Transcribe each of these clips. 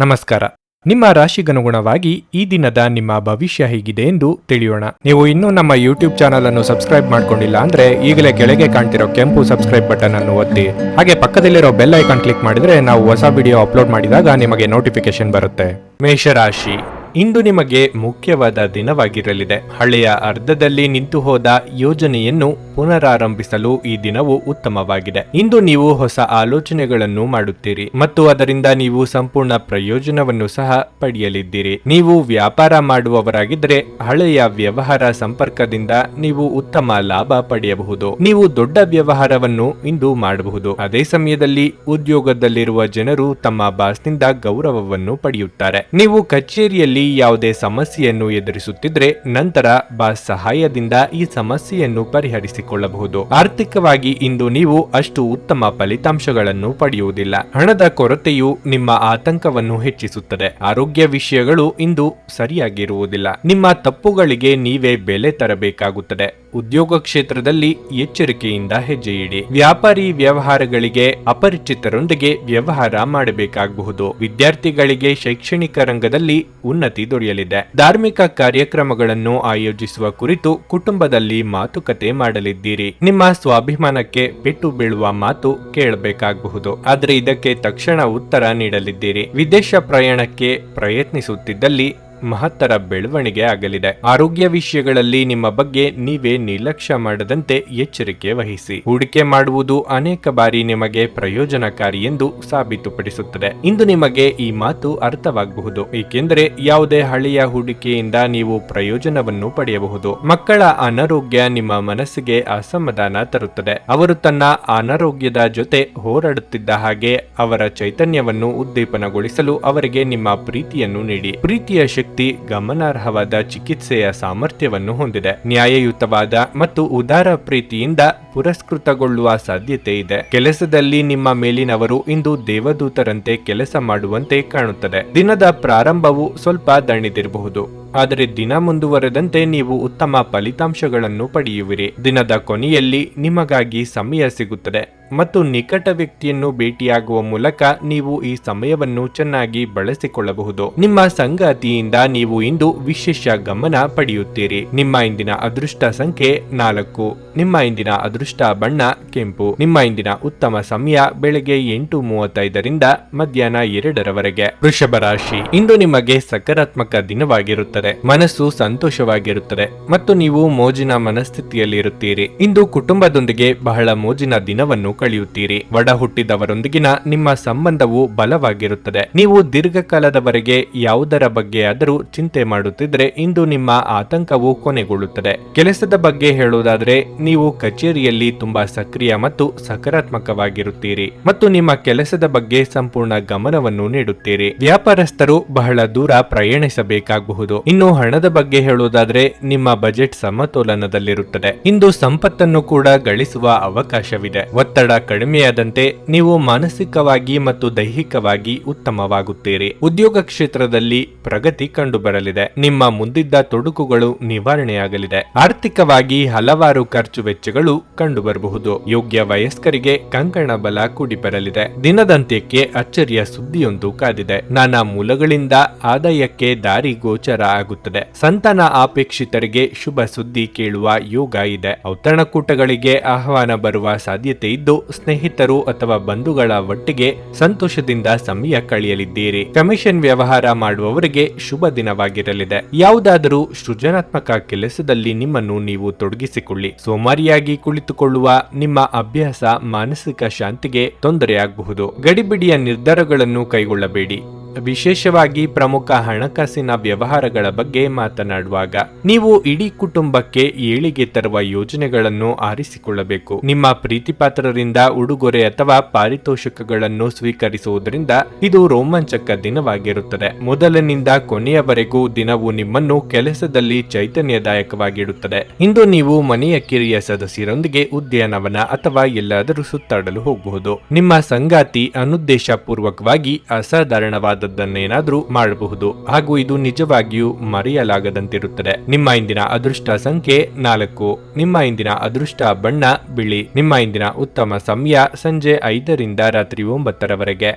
ನಮಸ್ಕಾರ. ನಿಮ್ಮ ರಾಶಿಗನುಗುಣವಾಗಿ ಈ ದಿನದ ನಿಮ್ಮ ಭವಿಷ್ಯ ಹೇಗಿದೆ ಎಂದು ತಿಳಿಯೋಣ. ನೀವು ಇನ್ನೂ ನಮ್ಮ ಯೂಟ್ಯೂಬ್ ಚಾನಲ್ ಅನ್ನು ಸಬ್ಸ್ಕ್ರೈಬ್ ಮಾಡ್ಕೊಂಡಿಲ್ಲ ಅಂದ್ರೆ ಈಗಲೇ ಕೆಳಗೆ ಕಾಣ್ತಿರೋ ಕೆಂಪು ಸಬ್ಸ್ಕ್ರೈಬ್ ಬಟನ್ ಅನ್ನು ಒತ್ತಿ. ಹಾಗೆ ಪಕ್ಕದಲ್ಲಿರೋ ಬೆಲ್ ಐಕಾನ್ ಕ್ಲಿಕ್ ಮಾಡಿದ್ರೆ ನಾವು ಹೊಸ ವಿಡಿಯೋ ಅಪ್ಲೋಡ್ ಮಾಡಿದಾಗ ನಿಮಗೆ ನೋಟಿಫಿಕೇಶನ್ ಬರುತ್ತೆ. ಮೇಷರಾಶಿ, ಇಂದು ನಿಮಗೆ ಮುಖ್ಯವಾದ ದಿನವಾಗಿರಲಿದೆ. ಹಳೆಯ ಅರ್ಧದಲ್ಲಿ ನಿಂತು ಹೋದ ಯೋಜನೆಯನ್ನು ಪುನರಾರಂಭಿಸಲು ಈ ದಿನವು ಉತ್ತಮವಾಗಿದೆ. ಇಂದು ನೀವು ಹೊಸ ಆಲೋಚನೆಗಳನ್ನು ಮಾಡುತ್ತೀರಿ ಮತ್ತು ಅದರಿಂದ ನೀವು ಸಂಪೂರ್ಣ ಪ್ರಯೋಜನವನ್ನು ಸಹ ಪಡೆಯಲಿದ್ದೀರಿ. ನೀವು ವ್ಯಾಪಾರ ಮಾಡುವವರಾಗಿದ್ದರೆ ಹಳೆಯ ವ್ಯವಹಾರ ಸಂಪರ್ಕದಿಂದ ನೀವು ಉತ್ತಮ ಲಾಭ ಪಡೆಯಬಹುದು. ನೀವು ದೊಡ್ಡ ವ್ಯವಹಾರವನ್ನು ಇಂದು ಮಾಡಬಹುದು. ಅದೇ ಸಮಯದಲ್ಲಿ ಉದ್ಯೋಗದಲ್ಲಿರುವ ಜನರು ತಮ್ಮ ಬಾಸ್ನಿಂದ ಗೌರವವನ್ನು ಪಡೆಯುತ್ತಾರೆ. ನೀವು ಕಚೇರಿಯಲ್ಲಿ ಯಾವುದೇ ಸಮಸ್ಯೆಯನ್ನು ಎದುರಿಸುತ್ತಿದ್ರೆ ನಂತರ ಬಾಸ್ ಸಹಾಯದಿಂದ ಈ ಸಮಸ್ಯೆಯನ್ನು ಪರಿಹರಿಸಿಕೊಳ್ಳಬಹುದು. ಆರ್ಥಿಕವಾಗಿ ಇಂದು ನೀವು ಅಷ್ಟು ಉತ್ತಮ ಫಲಿತಾಂಶಗಳನ್ನು ಪಡೆಯುವುದಿಲ್ಲ. ಹಣದ ಕೊರತೆಯು ನಿಮ್ಮ ಆತಂಕವನ್ನು ಹೆಚ್ಚಿಸುತ್ತದೆ. ಆರೋಗ್ಯ ವಿಷಯಗಳು ಇಂದು ಸರಿಯಾಗಿರುವುದಿಲ್ಲ. ನಿಮ್ಮ ತಪ್ಪುಗಳಿಗೆ ನೀವೇ ಬೆಲೆ ತರಬೇಕಾಗುತ್ತದೆ. ಉದ್ಯೋಗ ಕ್ಷೇತ್ರದಲ್ಲಿ ಎಚ್ಚರಿಕೆಯಿಂದ ಹೆಜ್ಜೆ ಇಡಿ. ವ್ಯಾಪಾರಿ ವ್ಯವಹಾರಗಳಿಗೆ ಅಪರಿಚಿತರೊಂದಿಗೆ ವ್ಯವಹಾರ ಮಾಡಬೇಕಾಗಬಹುದು. ವಿದ್ಯಾರ್ಥಿಗಳಿಗೆ ಶೈಕ್ಷಣಿಕ ರಂಗದಲ್ಲಿ ಉನ್ನತಿ ದೊರೆಯಲಿದೆ. ಧಾರ್ಮಿಕ ಕಾರ್ಯಕ್ರಮಗಳನ್ನು ಆಯೋಜಿಸುವ ಕುರಿತು ಕುಟುಂಬದಲ್ಲಿ ಮಾತುಕತೆ ಮಾಡಲಿದ್ದೀರಿ. ನಿಮ್ಮ ಸ್ವಾಭಿಮಾನಕ್ಕೆ ಪೆಟ್ಟು ಬೀಳುವ ಮಾತು ಕೇಳಬೇಕಾಗಬಹುದು, ಆದರೆ ಇದಕ್ಕೆ ತಕ್ಷಣ ಉತ್ತರ ನೀಡಲಿದ್ದೀರಿ. ವಿದೇಶ ಪ್ರಯಾಣಕ್ಕೆ ಪ್ರಯತ್ನಿಸುತ್ತಿದ್ದಲ್ಲಿ ಮಹತ್ತರ ಬೆಳವಣಿಗೆ ಆಗಲಿದೆ. ಆರೋಗ್ಯ ವಿಷಯಗಳಲ್ಲಿ ನಿಮ್ಮ ಬಗ್ಗೆ ನೀವೇ ನಿರ್ಲಕ್ಷ್ಯ ಮಾಡದಂತೆ ಎಚ್ಚರಿಕೆ ವಹಿಸಿ. ಹೂಡಿಕೆ ಮಾಡುವುದು ಅನೇಕ ಬಾರಿ ನಿಮಗೆ ಪ್ರಯೋಜನಕಾರಿ ಎಂದು ಸಾಬೀತುಪಡಿಸುತ್ತದೆ. ಇಂದು ನಿಮಗೆ ಈ ಮಾತು ಅರ್ಥವಾಗಬಹುದು, ಏಕೆಂದರೆ ಯಾವುದೇ ಹಳೆಯ ಹೂಡಿಕೆಯಿಂದ ನೀವು ಪ್ರಯೋಜನವನ್ನು ಪಡೆಯಬಹುದು. ಮಕ್ಕಳ ಅನಾರೋಗ್ಯ ನಿಮ್ಮ ಮನಸ್ಸಿಗೆ ಅಸಮಾಧಾನ ತರುತ್ತದೆ. ಅವರು ತನ್ನ ಅನಾರೋಗ್ಯದ ಜೊತೆ ಹೋರಾಡುತ್ತಿದ್ದ ಹಾಗೆ ಅವರ ಚೈತನ್ಯವನ್ನು ಉದ್ದೀಪನಗೊಳಿಸಲು ಅವರಿಗೆ ನಿಮ್ಮ ಪ್ರೀತಿಯನ್ನು ನೀಡಿ. ಪ್ರೀತಿಯ ಶಕ್ತಿ ಗಮನಾರ್ಹವಾದ ಚಿಕಿತ್ಸೆಯ ಸಾಮರ್ಥ್ಯವನ್ನು ಹೊಂದಿದೆ. ನ್ಯಾಯಯುತವಾದ ಮತ್ತು ಉದಾರ ಪ್ರೀತಿಯಿಂದ ಪುರಸ್ಕೃತಗೊಳ್ಳುವ ಸಾಧ್ಯತೆ ಇದೆ. ಕೆಲಸದಲ್ಲಿ ನಿಮ್ಮ ಮೇಲಿನವರು ಇಂದು ದೇವದೂತರಂತೆ ಕೆಲಸ ಮಾಡುವಂತೆ ಕಾಣುತ್ತದೆ. ದಿನದ ಪ್ರಾರಂಭವು ಸ್ವಲ್ಪ ದಣಿದಿರಬಹುದು, ಆದರೆ ದಿನ ಮುಂದುವರೆದಂತೆ ನೀವು ಉತ್ತಮ ಫಲಿತಾಂಶಗಳನ್ನು ಪಡೆಯುವಿರಿ. ದಿನದ ಕೊನೆಯಲ್ಲಿ ನಿಮಗಾಗಿ ಸಮಯ ಸಿಗುತ್ತದೆ ಮತ್ತು ನಿಕಟ ವ್ಯಕ್ತಿಯನ್ನು ಭೇಟಿಯಾಗುವ ಮೂಲಕ ನೀವು ಈ ಸಮಯವನ್ನು ಚೆನ್ನಾಗಿ ಬಳಸಿಕೊಳ್ಳಬಹುದು. ನಿಮ್ಮ ಸಂಗಾತಿಯಿಂದ ನೀವು ಇಂದು ವಿಶೇಷ ಗಮನ ಪಡೆಯುತ್ತೀರಿ. ನಿಮ್ಮ ಇಂದಿನ ಅದೃಷ್ಟ ಸಂಖ್ಯೆ 4. ನಿಮ್ಮ ಇಂದಿನ ಅದೃಷ್ಟ ಬಣ್ಣ ಕೆಂಪು. ನಿಮ್ಮ ಇಂದಿನ ಉತ್ತಮ ಸಮಯ ಬೆಳಗ್ಗೆ 8:35ರಿಂದ ಮಧ್ಯಾಹ್ನ 2ರವರೆಗೆ. ವೃಷಭ ರಾಶಿ, ಇಂದು ನಿಮಗೆ ಸಕಾರಾತ್ಮಕ ದಿನವಾಗಿರುತ್ತದೆ. ಮನಸ್ಸು ಸಂತೋಷವಾಗಿರುತ್ತದೆ ಮತ್ತು ನೀವು ಮೋಜಿನ ಮನಸ್ಥಿತಿಯಲ್ಲಿರುತ್ತೀರಿ. ಇಂದು ಕುಟುಂಬದೊಂದಿಗೆ ಬಹಳ ಮೋಜಿನ ದಿನವನ್ನು ಕಳೆಯುತ್ತೀರಿ. ಒಡ ಹುಟ್ಟಿದವರೊಂದಿಗಿನ ನಿಮ್ಮ ಸಂಬಂಧವು ಬಲವಾಗಿರುತ್ತದೆ. ನೀವು ದೀರ್ಘಕಾಲದವರೆಗೆ ಯಾವುದರ ಬಗ್ಗೆ ಆದರೂ ಚಿಂತೆ ಮಾಡುತ್ತಿದ್ರೆ ಇಂದು ನಿಮ್ಮ ಆತಂಕವು ಕೊನೆಗೊಳ್ಳುತ್ತದೆ. ಕೆಲಸದ ಬಗ್ಗೆ ಹೇಳುವುದಾದರೆ ನೀವು ಕಚೇರಿಯಲ್ಲಿ ತುಂಬಾ ಸಕ್ರಿಯ ಮತ್ತು ಸಕಾರಾತ್ಮಕವಾಗಿರುತ್ತೀರಿ ಮತ್ತು ನಿಮ್ಮ ಕೆಲಸದ ಬಗ್ಗೆ ಸಂಪೂರ್ಣ ಗಮನವನ್ನು ನೀಡುತ್ತೀರಿ. ವ್ಯಾಪಾರಸ್ಥರು ಬಹಳ ದೂರ ಪ್ರಯಾಣಿಸಬೇಕಾಗಬಹುದು. ಇನ್ನು ಹಣದ ಬಗ್ಗೆ ಹೇಳುವುದಾದರೆ ನಿಮ್ಮ ಬಜೆಟ್ ಸಮತೋಲನದಲ್ಲಿರುತ್ತದೆ. ಇಂದು ಸಂಪತ್ತನ್ನು ಕೂಡ ಗಳಿಸುವ ಅವಕಾಶವಿದೆ. ಒತ್ತಡ ಕಡಿಮೆಯಾದಂತೆ ನೀವು ಮಾನಸಿಕವಾಗಿ ಮತ್ತು ದೈಹಿಕವಾಗಿ ಉತ್ತಮವಾಗುತ್ತೀರಿ. ಉದ್ಯೋಗ ಕ್ಷೇತ್ರದಲ್ಲಿ ಪ್ರಗತಿ ಕಂಡುಬರಲಿದೆ. ನಿಮ್ಮ ಮುಂದಿದ್ದ ತೊಡಕುಗಳು ನಿವಾರಣೆಯಾಗಲಿದೆ. ಆರ್ಥಿಕವಾಗಿ ಹಲವಾರು ಖರ್ಚು ವೆಚ್ಚಗಳು ಕಂಡುಬರಬಹುದು. ಯೋಗ್ಯ ವಯಸ್ಕರಿಗೆ ಕಂಕಣ ಬಲ ಕೂಡಿ ಬರಲಿದೆ. ದಿನದಂತ್ಯಕ್ಕೆ ಅಚ್ಚರಿಯ ಸುದ್ದಿಯೊಂದು ಕಾದಿದೆ. ನಾನಾ ಮೂಲಗಳಿಂದ ಆದಾಯಕ್ಕೆ ದಾರಿ ಗೋಚರ ಆಗುತ್ತದೆ. ಸಂತಾನ ಅಪೇಕ್ಷಿತರಿಗೆ ಶುಭ ಸುದ್ದಿ ಕೇಳುವ ಯೋಗ ಇದೆ. ಔತಣಕೂಟಗಳಿಗೆ ಆಹ್ವಾನ ಬರುವ ಸಾಧ್ಯತೆ ಇದ್ದು ಸ್ನೇಹಿತರು ಅಥವಾ ಬಂಧುಗಳ ಒಟ್ಟಿಗೆ ಸಂತೋಷದಿಂದ ಸಮಯ ಕಳೆಯಲಿದ್ದೀರಿ. ಕಮಿಷನ್ ವ್ಯವಹಾರ ಮಾಡುವವರಿಗೆ ಶುಭ ದಿನವಾಗಿರಲಿದೆ. ಯಾವುದಾದರೂ ಸೃಜನಾತ್ಮಕ ಕೆಲಸದಲ್ಲಿ ನಿಮ್ಮನ್ನು ನೀವು ತೊಡಗಿಸಿಕೊಳ್ಳಿ. ಸೋಮಾರಿಯಾಗಿ ಕುಳಿತುಕೊಳ್ಳುವ ನಿಮ್ಮ ಅಭ್ಯಾಸ ಮಾನಸಿಕ ಶಾಂತಿಗೆ ತೊಂದರೆಯಾಗಬಹುದು. ಗಡಿಬಿಡಿಯ ನಿರ್ಧಾರಗಳನ್ನು ಕೈಗೊಳ್ಳಬೇಡಿ. ವಿಶೇಷವಾಗಿ ಪ್ರಮುಖ ಹಣಕಾಸಿನ ವ್ಯವಹಾರಗಳ ಬಗ್ಗೆ ಮಾತನಾಡುವಾಗ ನೀವು ಇಡೀ ಕುಟುಂಬಕ್ಕೆ ಏಳಿಗೆ ತರುವ ಯೋಜನೆಗಳನ್ನು ಆರಿಸಿಕೊಳ್ಳಬೇಕು. ನಿಮ್ಮ ಪ್ರೀತಿಪಾತ್ರರಿಂದ ಉಡುಗೊರೆ ಅಥವಾ ಪಾರಿತೋಷಕಗಳನ್ನು ಸ್ವೀಕರಿಸುವುದರಿಂದ ಇದು ರೋಮಾಂಚಕ ದಿನವಾಗಿರುತ್ತದೆ. ಮೊದಲಿನಿಂದ ಕೊನೆಯವರೆಗೂ ದಿನವು ನಿಮ್ಮನ್ನು ಕೆಲಸದಲ್ಲಿ ಚೈತನ್ಯದಾಯಕವಾಗಿಡುತ್ತದೆ. ಇಂದು ನೀವು ಮನೆಯ ಕಿರಿಯ ಸದಸ್ಯರೊಂದಿಗೆ ಉದ್ಯಾನವನ ಅಥವಾ ಎಲ್ಲಾದರೂ ಸುತ್ತಾಡಲು ಹೋಗಬಹುದು. ನಿಮ್ಮ ಸಂಗಾತಿ ಅನುದ್ದೇಶಪೂರ್ವಕವಾಗಿ ಅಸಾಧಾರಣವಾದ ಏನಾದ್ರೂ ಮಾಡಬಹುದು ಹಾಗೂ ಇದು ನಿಜವಾಗಿಯೂ ಮರೆಯಲಾಗದಂತಿರುತ್ತದೆ. ನಿಮ್ಮ ಇಂದಿನ ಅದೃಷ್ಟ ಸಂಖ್ಯೆ 4. ನಿಮ್ಮ ಇಂದಿನ ಅದೃಷ್ಟ ಬಣ್ಣ ಬಿಳಿ. ನಿಮ್ಮ ಇಂದಿನ ಉತ್ತಮ ಸಮಯ ಸಂಜೆ 5ರಿಂದ ರಾತ್ರಿ 9ರವರೆಗೆ.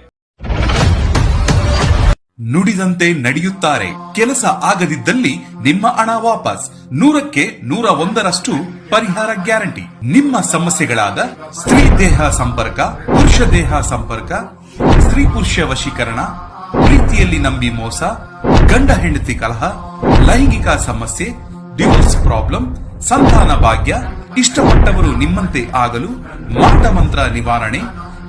ನುಡಿದಂತೆ ನಡೆಯುತ್ತಾರೆ. ಕೆಲಸ ಆಗದಿದ್ದಲ್ಲಿ ನಿಮ್ಮ ಹಣ ವಾಪಸ್. 100ಕ್ಕೆ 101ರಷ್ಟು ಪರಿಹಾರ ಗ್ಯಾರಂಟಿ. ನಿಮ್ಮ ಸಮಸ್ಯೆಗಳಾದ ಸ್ತ್ರೀ ದೇಹ ಸಂಪರ್ಕ, ಪುರುಷ ದೇಹ ಸಂಪರ್ಕ, ಸ್ತ್ರೀ ಪುರುಷ ವಶೀಕರಣ, ಪ್ರೀತಿಯಲ್ಲಿ ನಂಬಿ ಮೋಸ, ಗಂಡ ಹೆಂಡತಿ ಕಲಹ, ಲೈಂಗಿಕ ಸಮಸ್ಯೆ, ಡಿವೋರ್ಸ್ ಪ್ರಾಬ್ಲಮ್, ಸಂತಾನ ಭಾಗ್ಯ, ಇಷ್ಟಪಟ್ಟವರು ನಿಮ್ಮಂತೆ ಆಗಲು, ಮಾಟ ಮಂತ್ರ ನಿವಾರಣೆ,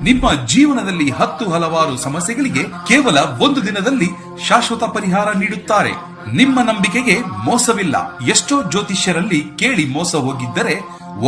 ನಿಮ್ಮ ಜೀವನದಲ್ಲಿ 10 ಹಲವಾರು ಸಮಸ್ಯೆಗಳಿಗೆ ಕೇವಲ 1 ದಿನದಲ್ಲಿ ಶಾಶ್ವತ ಪರಿಹಾರ ನೀಡುತ್ತಾರೆ. ನಿಮ್ಮ ನಂಬಿಕೆಗೆ ಮೋಸವಿಲ್ಲ. ಎಷ್ಟೋ ಜ್ಯೋತಿಷ್ಯರಲ್ಲಿ ಕೇಳಿ ಮೋಸ ಹೋಗಿದ್ದರೆ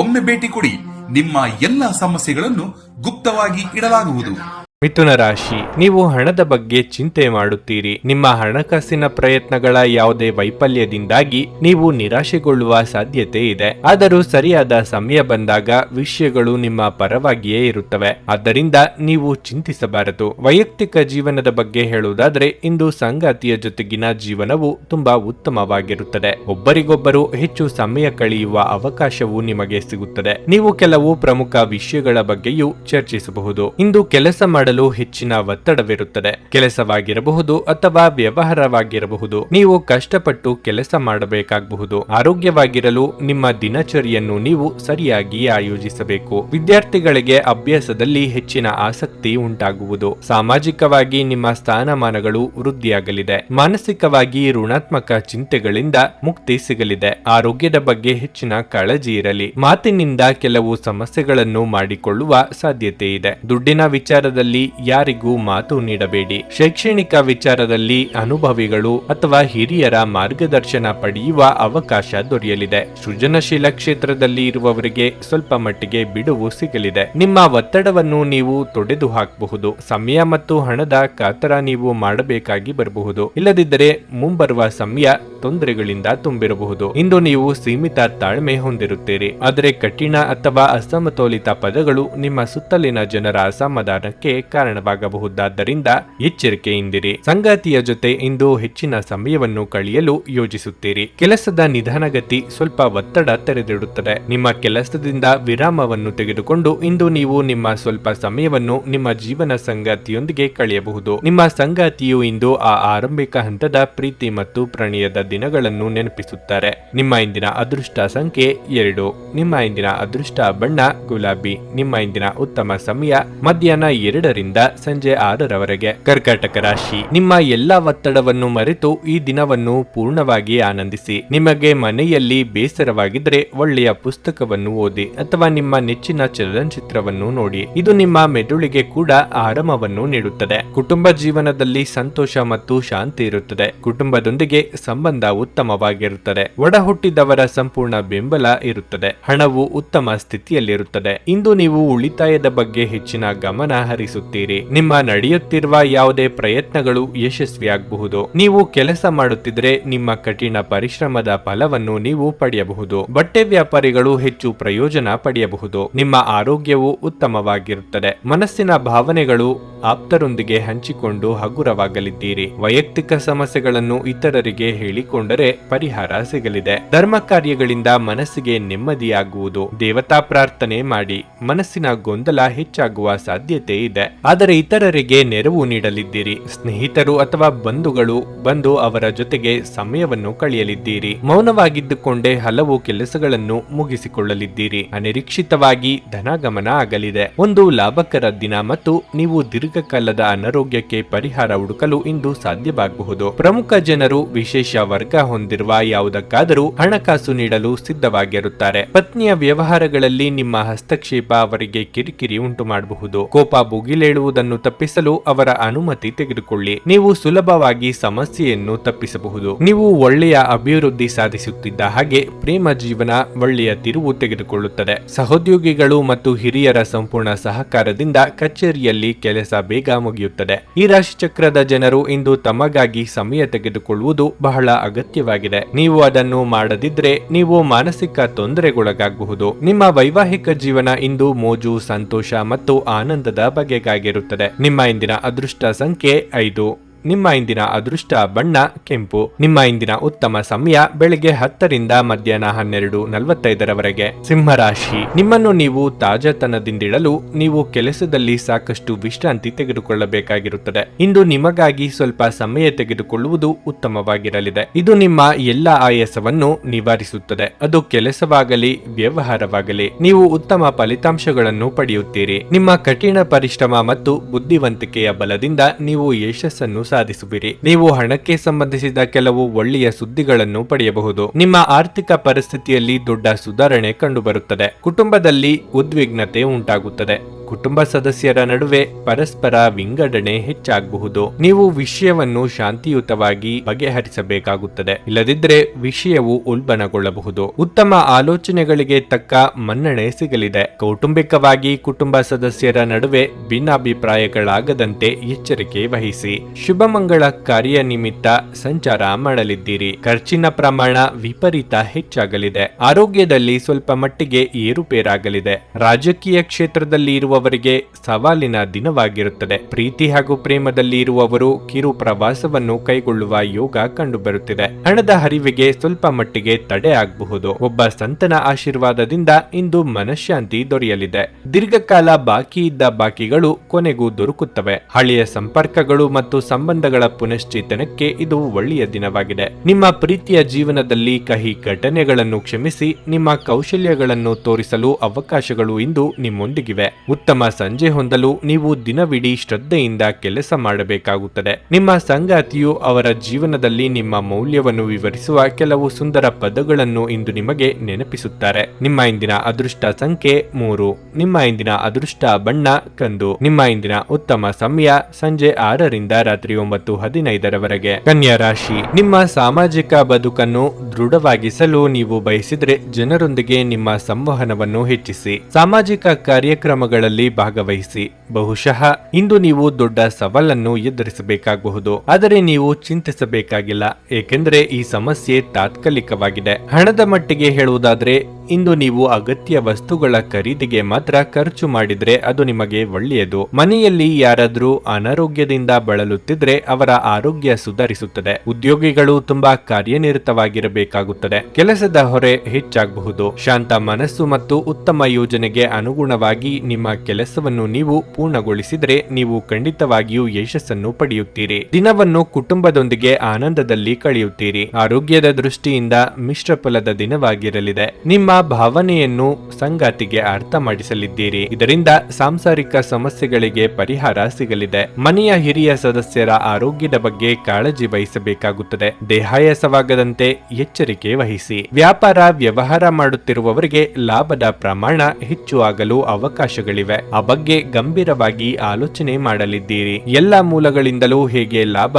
ಒಮ್ಮೆ ಭೇಟಿ ಕೊಡಿ. ನಿಮ್ಮ ಎಲ್ಲ ಸಮಸ್ಯೆಗಳನ್ನು ಗುಪ್ತವಾಗಿ ಇಡಲಾಗುವುದು. ಮಿಥುನ ರಾಶಿ, ನೀವು ಹಣದ ಬಗ್ಗೆ ಚಿಂತೆ ಮಾಡುತ್ತೀರಿ. ನಿಮ್ಮ ಹಣಕಾಸಿನ ಪ್ರಯತ್ನಗಳ ಯಾವುದೇ ವೈಫಲ್ಯದಿಂದಾಗಿ ನೀವು ನಿರಾಶೆಗೊಳ್ಳುವ ಸಾಧ್ಯತೆ ಇದೆ. ಆದರೂ ಸರಿಯಾದ ಸಮಯ ಬಂದಾಗ ವಿಷಯಗಳು ನಿಮ್ಮ ಪರವಾಗಿಯೇ ಇರುತ್ತವೆ. ಆದ್ದರಿಂದ ನೀವು ಚಿಂತಿಸಬಾರದು. ವೈಯಕ್ತಿಕ ಜೀವನದ ಬಗ್ಗೆ ಹೇಳುವುದಾದ್ರೆ, ಇಂದು ಸಂಗಾತಿಯ ಜೊತೆಗಿನ ಜೀವನವು ತುಂಬಾ ಉತ್ತಮವಾಗಿರುತ್ತದೆ. ಒಬ್ಬರಿಗೊಬ್ಬರು ಹೆಚ್ಚು ಸಮಯ ಕಳೆಯುವ ಅವಕಾಶವೂ ನಿಮಗೆ ಸಿಗುತ್ತದೆ. ನೀವು ಕೆಲವು ಪ್ರಮುಖ ವಿಷಯಗಳ ಬಗ್ಗೆಯೂ ಚರ್ಚಿಸಬಹುದು. ಇಂದು ಕೆಲಸ ಮಾಡಲು ಹೆಚ್ಚಿನ ಒತ್ತಡವಿರುತ್ತದೆ. ಕೆಲಸವಾಗಿರಬಹುದು ಅಥವಾ ವ್ಯವಹಾರವಾಗಿರಬಹುದು. ನೀವು ಕಷ್ಟಪಟ್ಟು ಕೆಲಸ ಮಾಡಬೇಕಾಗಬಹುದು. ಆರೋಗ್ಯವಾಗಿರಲು ನಿಮ್ಮ ದಿನಚರಿಯನ್ನು ನೀವು ಸರಿಯಾಗಿ ಆಯೋಜಿಸಬೇಕು. ವಿದ್ಯಾರ್ಥಿಗಳಿಗೆ ಅಭ್ಯಾಸದಲ್ಲಿ ಹೆಚ್ಚಿನ ಆಸಕ್ತಿ ಉಂಟಾಗುವುದು. ಸಾಮಾಜಿಕವಾಗಿ ನಿಮ್ಮ ಸ್ಥಾನಮಾನಗಳು ವೃದ್ಧಿಯಾಗಲಿದೆ. ಮಾನಸಿಕವಾಗಿ ಋಣಾತ್ಮಕ ಚಿಂತೆಗಳಿಂದ ಮುಕ್ತಿ ಸಿಗಲಿದೆ. ಆರೋಗ್ಯದ ಬಗ್ಗೆ ಹೆಚ್ಚಿನ ಕಾಳಜಿ ಇರಲಿ. ಮಾತಿನಿಂದ ಕೆಲವು ಸಮಸ್ಯೆಗಳನ್ನು ಮಾಡಿಕೊಳ್ಳುವ ಸಾಧ್ಯತೆ ಇದೆ. ದುಡ್ಡಿನ ವಿಚಾರದಲ್ಲಿ ಯಾರಿಗೂ ಮಾತು ನೀಡಬೇಡಿ. ಶೈಕ್ಷಣಿಕ ವಿಚಾರದಲ್ಲಿ ಅನುಭವಿಗಳು ಅಥವಾ ಹಿರಿಯರ ಮಾರ್ಗದರ್ಶನ ಪಡೆಯುವ ಅವಕಾಶ ದೊರೆಯಲಿದೆ. ಸೃಜನಶೀಲ ಕ್ಷೇತ್ರದಲ್ಲಿ ಇರುವವರಿಗೆ ಸ್ವಲ್ಪ ಮಟ್ಟಿಗೆ ಬಿಡುವು ಸಿಗಲಿದೆ. ನಿಮ್ಮ ಒತ್ತಡವನ್ನು ನೀವು ತೊಡೆದು ಹಾಕಬಹುದು. ಸಮಯ ಮತ್ತು ಹಣದ ಕಾತರ ನೀವು ಮಾಡಬೇಕಾಗಿ ಬರಬಹುದು. ಇಲ್ಲದಿದ್ದರೆ ಮುಂಬರುವ ಸಮಯ ತೊಂದರೆಗಳಿಂದ ತುಂಬಿರಬಹುದು. ಇಂದು ನೀವು ಸೀಮಿತ ತಾಳ್ಮೆ ಹೊಂದಿರುತ್ತೀರಿ. ಆದರೆ ಕಠಿಣ ಅಥವಾ ಅಸಮತೋಲಿತ ಪದಗಳು ನಿಮ್ಮ ಸುತ್ತಲಿನ ಜನರ ಅಸಮಾಧಾನಕ್ಕೆ ಕಾರಣವಾಗಬಹುದಾದ್ದರಿಂದ ಎಚ್ಚರಿಕೆಯಿಂದಿರಿ. ಸಂಗಾತಿಯ ಜೊತೆ ಇಂದು ಹೆಚ್ಚಿನ ಸಮಯವನ್ನು ಕಳೆಯಲು ಯೋಜಿಸುತ್ತೀರಿ. ಕೆಲಸದ ನಿಧಾನಗತಿ ಸ್ವಲ್ಪ ಒತ್ತಡ ತೆರೆದಿಡುತ್ತದೆ. ನಿಮ್ಮ ಕೆಲಸದಿಂದ ವಿರಾಮವನ್ನು ತೆಗೆದುಕೊಂಡು ಇಂದು ನೀವು ನಿಮ್ಮ ಸ್ವಲ್ಪ ಸಮಯವನ್ನು ನಿಮ್ಮ ಜೀವನ ಸಂಗಾತಿಯೊಂದಿಗೆ ಕಳೆಯಬಹುದು. ನಿಮ್ಮ ಸಂಗಾತಿಯು ಇಂದು ಆ ಆರಂಭಿಕ ಹಂತದ ಪ್ರೀತಿ ಮತ್ತು ಪ್ರಣಯದ ದಿನಗಳನ್ನು ನೆನಪಿಸುತ್ತಾರೆ. ನಿಮ್ಮ ಇಂದಿನ ಅದೃಷ್ಟ ಸಂಖ್ಯೆ 2. ನಿಮ್ಮ ಇಂದಿನ ಅದೃಷ್ಟ ಬಣ್ಣ ಗುಲಾಬಿ. ನಿಮ್ಮ ಇಂದಿನ ಉತ್ತಮ ಸಮಯ ಮಧ್ಯಾಹ್ನ 2ರಿಂದ ಸಂಜೆ 6ರವರೆಗೆ. ಕರ್ಕಾಟಕ ರಾಶಿ, ನಿಮ್ಮ ಎಲ್ಲಾ ಒತ್ತಡವನ್ನು ಮರೆತು ಈ ದಿನವನ್ನು ಪೂರ್ಣವಾಗಿ ಆನಂದಿಸಿ. ನಿಮಗೆ ಮನೆಯಲ್ಲಿ ಬೇಸರವಾಗಿದ್ದರೆ ಒಳ್ಳೆಯ ಪುಸ್ತಕವನ್ನು ಓದಿ ಅಥವಾ ನಿಮ್ಮ ನೆಚ್ಚಿನ ಚಲನಚಿತ್ರವನ್ನು ನೋಡಿ. ಇದು ನಿಮ್ಮ ಮೆದುಳಿಗೆ ಕೂಡ ಆರಾಮವನ್ನು ನೀಡುತ್ತದೆ. ಕುಟುಂಬ ಜೀವನದಲ್ಲಿ ಸಂತೋಷ ಮತ್ತು ಶಾಂತಿ ಇರುತ್ತದೆ. ಕುಟುಂಬದೊಂದಿಗೆ ಸಂಬಂಧ ಉತ್ತಮವಾಗಿರುತ್ತದೆ. ಒಡ ಹುಟ್ಟಿದವರ ಸಂಪೂರ್ಣ ಬೆಂಬಲ ಇರುತ್ತದೆ. ಹಣವು ಉತ್ತಮ ಸ್ಥಿತಿಯಲ್ಲಿರುತ್ತದೆ. ಇಂದು ನೀವು ಉಳಿತಾಯದ ಬಗ್ಗೆ ಹೆಚ್ಚಿನ ಗಮನ ಹರಿಸುತ್ತೀರಿ. ನಿಮ್ಮ ನಡೆಯುತ್ತಿರುವ ಯಾವುದೇ ಪ್ರಯತ್ನಗಳು ಯಶಸ್ವಿಯಾಗಬಹುದು. ನೀವು ಕೆಲಸ ಮಾಡುತ್ತಿದ್ರೆ ನಿಮ್ಮ ಕಠಿಣ ಪರಿಶ್ರಮದ ಫಲವನ್ನು ನೀವು ಪಡೆಯಬಹುದು. ಬಟ್ಟೆ ವ್ಯಾಪಾರಿಗಳು ಹೆಚ್ಚು ಪ್ರಯೋಜನ ಪಡೆಯಬಹುದು. ನಿಮ್ಮ ಆರೋಗ್ಯವು ಉತ್ತಮವಾಗಿರುತ್ತದೆ. ಮನಸ್ಸಿನ ಭಾವನೆಗಳು ಆಪ್ತರೊಂದಿಗೆ ಹಂಚಿಕೊಂಡು ಹಗುರವಾಗಲಿದ್ದೀರಿ. ವೈಯಕ್ತಿಕ ಸಮಸ್ಯೆಗಳನ್ನು ಇತರರಿಗೆ ಹೇಳಿಕೊಂಡರೆ ಪರಿಹಾರ ಸಿಗಲಿದೆ. ಧರ್ಮ ಕಾರ್ಯಗಳಿಂದ ಮನಸ್ಸಿಗೆ ನೆಮ್ಮದಿಯಾಗುವುದು. ದೇವತಾ ಪ್ರಾರ್ಥನೆ ಮಾಡಿ. ಮನಸ್ಸಿನ ಗೊಂದಲ ಹೆಚ್ಚಾಗುವ ಸಾಧ್ಯತೆ ಇದೆ. ಆದರೆ ಇತರರಿಗೆ ನೆರವು ನೀಡಲಿದ್ದೀರಿ. ಸ್ನೇಹಿತರು ಅಥವಾ ಬಂಧುಗಳು ಬಂದು ಅವರ ಜೊತೆಗೆ ಸಮಯವನ್ನು ಕಳೆಯಲಿದ್ದೀರಿ. ಮೌನವಾಗಿದ್ದುಕೊಂಡೇ ಹಲವು ಕೆಲಸಗಳನ್ನು ಮುಗಿಸಿಕೊಳ್ಳಲಿದ್ದೀರಿ. ಅನಿರೀಕ್ಷಿತವಾಗಿ ಧನಾಗಮನ ಆಗಲಿದೆ. ಒಂದು ಲಾಭಕರ ದಿನ ಮತ್ತು ನೀವು ದೀರ್ಘಕಾಲದ ಅನಾರೋಗ್ಯಕ್ಕೆ ಪರಿಹಾರ ಹುಡುಕಲು ಇಂದು ಸಾಧ್ಯವಾಗಬಹುದು. ಪ್ರಮುಖ ಜನರು ವಿಶೇಷ ವರ್ಗ ಹೊಂದಿರುವ ಯಾವುದಕ್ಕಾದರೂ ಹಣಕಾಸು ನೀಡಲು ಸಿದ್ಧವಾಗಿರುತ್ತಾರೆ. ಪತ್ನಿಯ ವ್ಯವಹಾರಗಳಲ್ಲಿ ನಿಮ್ಮ ಹಸ್ತಕ್ಷೇಪ ಅವರಿಗೆ ಕಿರಿಕಿರಿ ಉಂಟು ಮಾಡಬಹುದು. ಕೋಪ ಭುಗಿಲೇಳುವುದನ್ನು ತಪ್ಪಿಸಲು ಅವರ ಅನುಮತಿ ತೆಗೆದುಕೊಳ್ಳಿ. ನೀವು ಸುಲಭವಾಗಿ ಸಮಸ್ಯೆಯನ್ನು ತಪ್ಪಿಸಬಹುದು. ನೀವು ಒಳ್ಳೆಯ ಅಭಿವೃದ್ಧಿ ಸಾಧಿಸುತ್ತಿದ್ದ ಹಾಗೆ ಪ್ರೇಮ ಜೀವನ ಒಳ್ಳೆಯ ತಿರುವು ತೆಗೆದುಕೊಳ್ಳುತ್ತದೆ. ಸಹೋದ್ಯೋಗಿಗಳು ಮತ್ತು ಹಿರಿಯರ ಸಂಪೂರ್ಣ ಸಹಕಾರದಿಂದ ಕಚೇರಿಯಲ್ಲಿ ಕೆಲಸ ಬೇಗ ಮುಗಿಯುತ್ತದೆ. ಈ ರಾಶಿಚಕ್ರದ ಜನರು ಇಂದು ತಮಗಾಗಿ ಸಮಯ ತೆಗೆದುಕೊಳ್ಳುವುದು ಬಹಳ ಅಗತ್ಯವಾಗಿದೆ. ನೀವು ಅದನ್ನು ಮಾಡದಿದ್ರೆ ನೀವು ಮಾನಸಿಕ ತೊಂದರೆಗೊಳಗಾಗಬಹುದು. ನಿಮ್ಮ ವೈವಾಹಿಕ ಜೀವನ ಇಂದು ಮೋಜು, ಸಂತೋಷ ಮತ್ತು ಆನಂದದ ಬಗೆಗಾಗಿರುತ್ತದೆ. ನಿಮ್ಮ ಇಂದಿನ ಅದೃಷ್ಟ ಸಂಖ್ಯೆ 5. ನಿಮ್ಮ ಇಂದಿನ ಅದೃಷ್ಟ ಬಣ್ಣ ಕೆಂಪು. ನಿಮ್ಮ ಇಂದಿನ ಉತ್ತಮ ಸಮಯ ಬೆಳಗ್ಗೆ 10ರಿಂದ ಮಧ್ಯಾಹ್ನ 12:45 ಸಿಂಹರಾಶಿ, ನಿಮ್ಮನ್ನು ನೀವು ತಾಜಾತನದಿಂದಿಡಲು ನೀವು ಕೆಲಸದಲ್ಲಿ ಸಾಕಷ್ಟು ವಿಶ್ರಾಂತಿ ತೆಗೆದುಕೊಳ್ಳಬೇಕಾಗಿರುತ್ತದೆ. ಇಂದು ನಿಮಗಾಗಿ ಸ್ವಲ್ಪ ಸಮಯ ತೆಗೆದುಕೊಳ್ಳುವುದು ಉತ್ತಮವಾಗಿರಲಿದೆ. ಇದು ನಿಮ್ಮ ಎಲ್ಲ ಆಯಾಸವನ್ನು ನಿವಾರಿಸುತ್ತದೆ. ಅದು ಕೆಲಸವಾಗಲಿ ವ್ಯವಹಾರವಾಗಲಿ, ನೀವು ಉತ್ತಮ ಫಲಿತಾಂಶಗಳನ್ನು ಪಡೆಯುತ್ತೀರಿ. ನಿಮ್ಮ ಕಠಿಣ ಪರಿಶ್ರಮ ಮತ್ತು ಬುದ್ಧಿವಂತಿಕೆಯ ಬಲದಿಂದ ನೀವು ಯಶಸ್ಸನ್ನು ಸಾಧಿಸುವಿರಿ. ನೀವು ಹಣಕ್ಕೆ ಸಂಬಂಧಿಸಿದ ಕೆಲವು ಒಳ್ಳೆಯ ಸುದ್ದಿಗಳನ್ನು ಪಡೆಯಬಹುದು. ನಿಮ್ಮ ಆರ್ಥಿಕ ಪರಿಸ್ಥಿತಿಯಲ್ಲಿ ದೊಡ್ಡ ಸುಧಾರಣೆ ಕಂಡುಬರುತ್ತದೆ. ಕುಟುಂಬದಲ್ಲಿ ಉದ್ವಿಗ್ನತೆ ಉಂಟಾಗುತ್ತದೆ. ಕುಟುಂಬ ಸದಸ್ಯರ ನಡುವೆ ಪರಸ್ಪರ ವಿಂಗಡಣೆ ಹೆಚ್ಚಾಗಬಹುದು. ನೀವು ವಿಷಯವನ್ನು ಶಾಂತಿಯುತವಾಗಿ ಬಗೆಹರಿಸಬೇಕಾಗುತ್ತದೆ, ಇಲ್ಲದಿದ್ದರೆ ವಿಷಯವು ಉಲ್ಬಣಗೊಳ್ಳಬಹುದು. ಉತ್ತಮ ಆಲೋಚನೆಗಳಿಗೆ ತಕ್ಕ ಮನ್ನಣೆ ಸಿಗಲಿದೆ. ಕೌಟುಂಬಿಕವಾಗಿ ಕುಟುಂಬ ಸದಸ್ಯರ ನಡುವೆ ಭಿನ್ನಾಭಿಪ್ರಾಯಗಳಾಗದಂತೆ ಎಚ್ಚರಿಕೆ ವಹಿಸಿ. ಶುಭಮಂಗಳ ಕಾರ್ಯ ನಿಮಿತ್ತ ಸಂಚಾರ ಮಾಡಲಿದ್ದೀರಿ. ಖರ್ಚಿನ ಪ್ರಮಾಣ ವಿಪರೀತ ಹೆಚ್ಚಾಗಲಿದೆ. ಆರೋಗ್ಯದಲ್ಲಿ ಸ್ವಲ್ಪ ಮಟ್ಟಿಗೆ ಏರುಪೇರಾಗಲಿದೆ. ರಾಜಕೀಯ ಕ್ಷೇತ್ರದಲ್ಲಿ ಇರುವವರಿಗೆ ಸವಾಲಿನ ದಿನವಾಗಿರುತ್ತದೆ. ಪ್ರೀತಿ ಹಾಗೂ ಪ್ರೇಮದಲ್ಲಿ ಇರುವವರು ಕಿರು ಪ್ರವಾಸವನ್ನು ಕೈಗೊಳ್ಳುವ ಯೋಗ ಕಂಡುಬರುತ್ತಿದೆ. ಹಣದ ಹರಿವಿಗೆ ಸ್ವಲ್ಪ ಮಟ್ಟಿಗೆ ತಡೆ ಆಗಬಹುದು. ಒಬ್ಬ ಸಂತನ ಆಶೀರ್ವಾದದಿಂದ ಇಂದು ಮನಃಶಾಂತಿ ದೊರೆಯಲಿದೆ. ದೀರ್ಘಕಾಲ ಬಾಕಿ ಇದ್ದ ಬಾಕಿಗಳು ಕೊನೆಗೂ ದೊರಕುತ್ತವೆ. ಹಳೆಯ ಸಂಪರ್ಕಗಳು ಮತ್ತು ಸಂಬಂಧಗಳ ಪುನಶ್ಚೇತನಕ್ಕೆ ಇದು ಒಳ್ಳೆಯ ದಿನವಾಗಿದೆ. ನಿಮ್ಮ ಪ್ರೀತಿಯ ಜೀವನದಲ್ಲಿ ಕಹಿ ಘಟನೆಗಳನ್ನು ಕ್ಷಮಿಸಿ ನಿಮ್ಮ ಕೌಶಲ್ಯಗಳನ್ನು ತೋರಿಸಲು ಅವಕಾಶಗಳು ಇಂದು ನಿಮ್ಮೊಂದಿಗಿವೆ. ಉತ್ತಮ ಸಂಜೆ ಹೊಂದಲು ನೀವು ದಿನವಿಡೀ ಶ್ರದ್ಧೆಯಿಂದ ಕೆಲಸ ಮಾಡಬೇಕಾಗುತ್ತದೆ. ನಿಮ್ಮ ಸಂಗಾತಿಯು ಅವರ ಜೀವನದಲ್ಲಿ ನಿಮ್ಮ ಮೌಲ್ಯವನ್ನು ವಿವರಿಸುವ ಕೆಲವು ಸುಂದರ ಪದಗಳನ್ನು ಇಂದು ನಿಮಗೆ ನೆನಪಿಸುತ್ತಾರೆ. ನಿಮ್ಮ ಇಂದಿನ ಅದೃಷ್ಟ ಸಂಖ್ಯೆ 3. ನಿಮ್ಮ ಇಂದಿನ ಅದೃಷ್ಟ ಬಣ್ಣ ಕಂದು. ನಿಮ್ಮ ಇಂದಿನ ಉತ್ತಮ ಸಮಯ ಸಂಜೆ 6ರಿಂದ ರಾತ್ರಿ 9:15 ಕನ್ಯಾ ರಾಶಿ, ನಿಮ್ಮ ಸಾಮಾಜಿಕ ಬದುಕನ್ನು ದೃಢವಾಗಿಸಲು ನೀವು ಬಯಸಿದ್ರೆ ಜನರೊಂದಿಗೆ ನಿಮ್ಮ ಸಂವಹನವನ್ನು ಹೆಚ್ಚಿಸಿ. ಸಾಮಾಜಿಕ ಕಾರ್ಯಕ್ರಮಗಳಲ್ಲಿ ಭಾಗವಹಿಸಿ. ಬಹುಶಃ ಇಂದು ನೀವು ದೊಡ್ಡ ಸವಾಲನ್ನು ಎದುರಿಸಬೇಕಾಗಬಹುದು, ಆದರೆ ನೀವು ಚಿಂತಿಸಬೇಕಾಗಿಲ್ಲ, ಏಕೆಂದರೆ ಈ ಸಮಸ್ಯೆ ತಾತ್ಕಾಲಿಕವಾಗಿದೆ. ಹಣದ ಮಟ್ಟಿಗೆ ಹೇಳುವುದಾದ್ರೆ ಇಂದು ನೀವು ಅಗತ್ಯ ವಸ್ತುಗಳ ಖರೀದಿಗೆ ಮಾತ್ರ ಖರ್ಚು ಮಾಡಿದ್ರೆ ಅದು ನಿಮಗೆ ಒಳ್ಳೆಯದು. ಮನೆಯಲ್ಲಿ ಯಾರಾದ್ರೂ ಅನಾರೋಗ್ಯದಿಂದ ಬಳಲುತ್ತಿದ್ರೆ ಅವರ ಆರೋಗ್ಯ ಸುಧಾರಿಸುತ್ತದೆ. ಉದ್ಯೋಗಿಗಳು ತುಂಬಾ ಕಾರ್ಯನಿರತವಾಗಿರಬೇಕಾಗುತ್ತದೆ. ಕೆಲಸದ ಹೊರೆ ಹೆಚ್ಚಾಗಬಹುದು. ಶಾಂತ ಮನಸ್ಸು ಮತ್ತು ಉತ್ತಮ ಯೋಜನೆಗೆ ಅನುಗುಣವಾಗಿ ನಿಮ್ಮ ಕೆಲಸವನ್ನು ನೀವು ಪೂರ್ಣಗೊಳಿಸಿದ್ರೆ ನೀವು ಖಂಡಿತವಾಗಿಯೂ ಯಶಸ್ಸನ್ನು ಪಡೆಯುತ್ತೀರಿ. ದಿನವನ್ನು ಕುಟುಂಬದೊಂದಿಗೆ ಆನಂದದಲ್ಲಿ ಕಳೆಯುತ್ತೀರಿ. ಆರೋಗ್ಯದ ದೃಷ್ಟಿಯಿಂದ ಮಿಶ್ರ ಫಲದ ದಿನವಾಗಿರಲಿದೆ. ನಿಮ್ಮ ಭಾವನೆಯನ್ನು ಸಂಗಾತಿಗೆ ಅರ್ಥ ಮಾಡಿಸಲಿದ್ದೀರಿ. ಇದರಿಂದ ಸಾಂಸಾರಿಕ ಸಮಸ್ಯೆಗಳಿಗೆ ಪರಿಹಾರ ಸಿಗಲಿದೆ. ಮನೆಯ ಹಿರಿಯ ಸದಸ್ಯರ ಆರೋಗ್ಯದ ಬಗ್ಗೆ ಕಾಳಜಿ ವಹಿಸಬೇಕಾಗುತ್ತದೆ. ದೇಹಾಯಾಸವಾಗದಂತೆ ಎಚ್ಚರಿಕೆ ವಹಿಸಿ. ವ್ಯಾಪಾರ ವ್ಯವಹಾರ ಮಾಡುತ್ತಿರುವವರಿಗೆ ಲಾಭದ ಪ್ರಮಾಣ ಹೆಚ್ಚು ಆಗಲು ಅವಕಾಶಗಳಿವೆ. ಆ ಬಗ್ಗೆ ಗಂಭೀರವಾಗಿ ಆಲೋಚನೆ ಮಾಡಲಿದ್ದೀರಿ. ಎಲ್ಲ ಮೂಲಗಳಿಂದಲೂ ಹೇಗೆ ಲಾಭ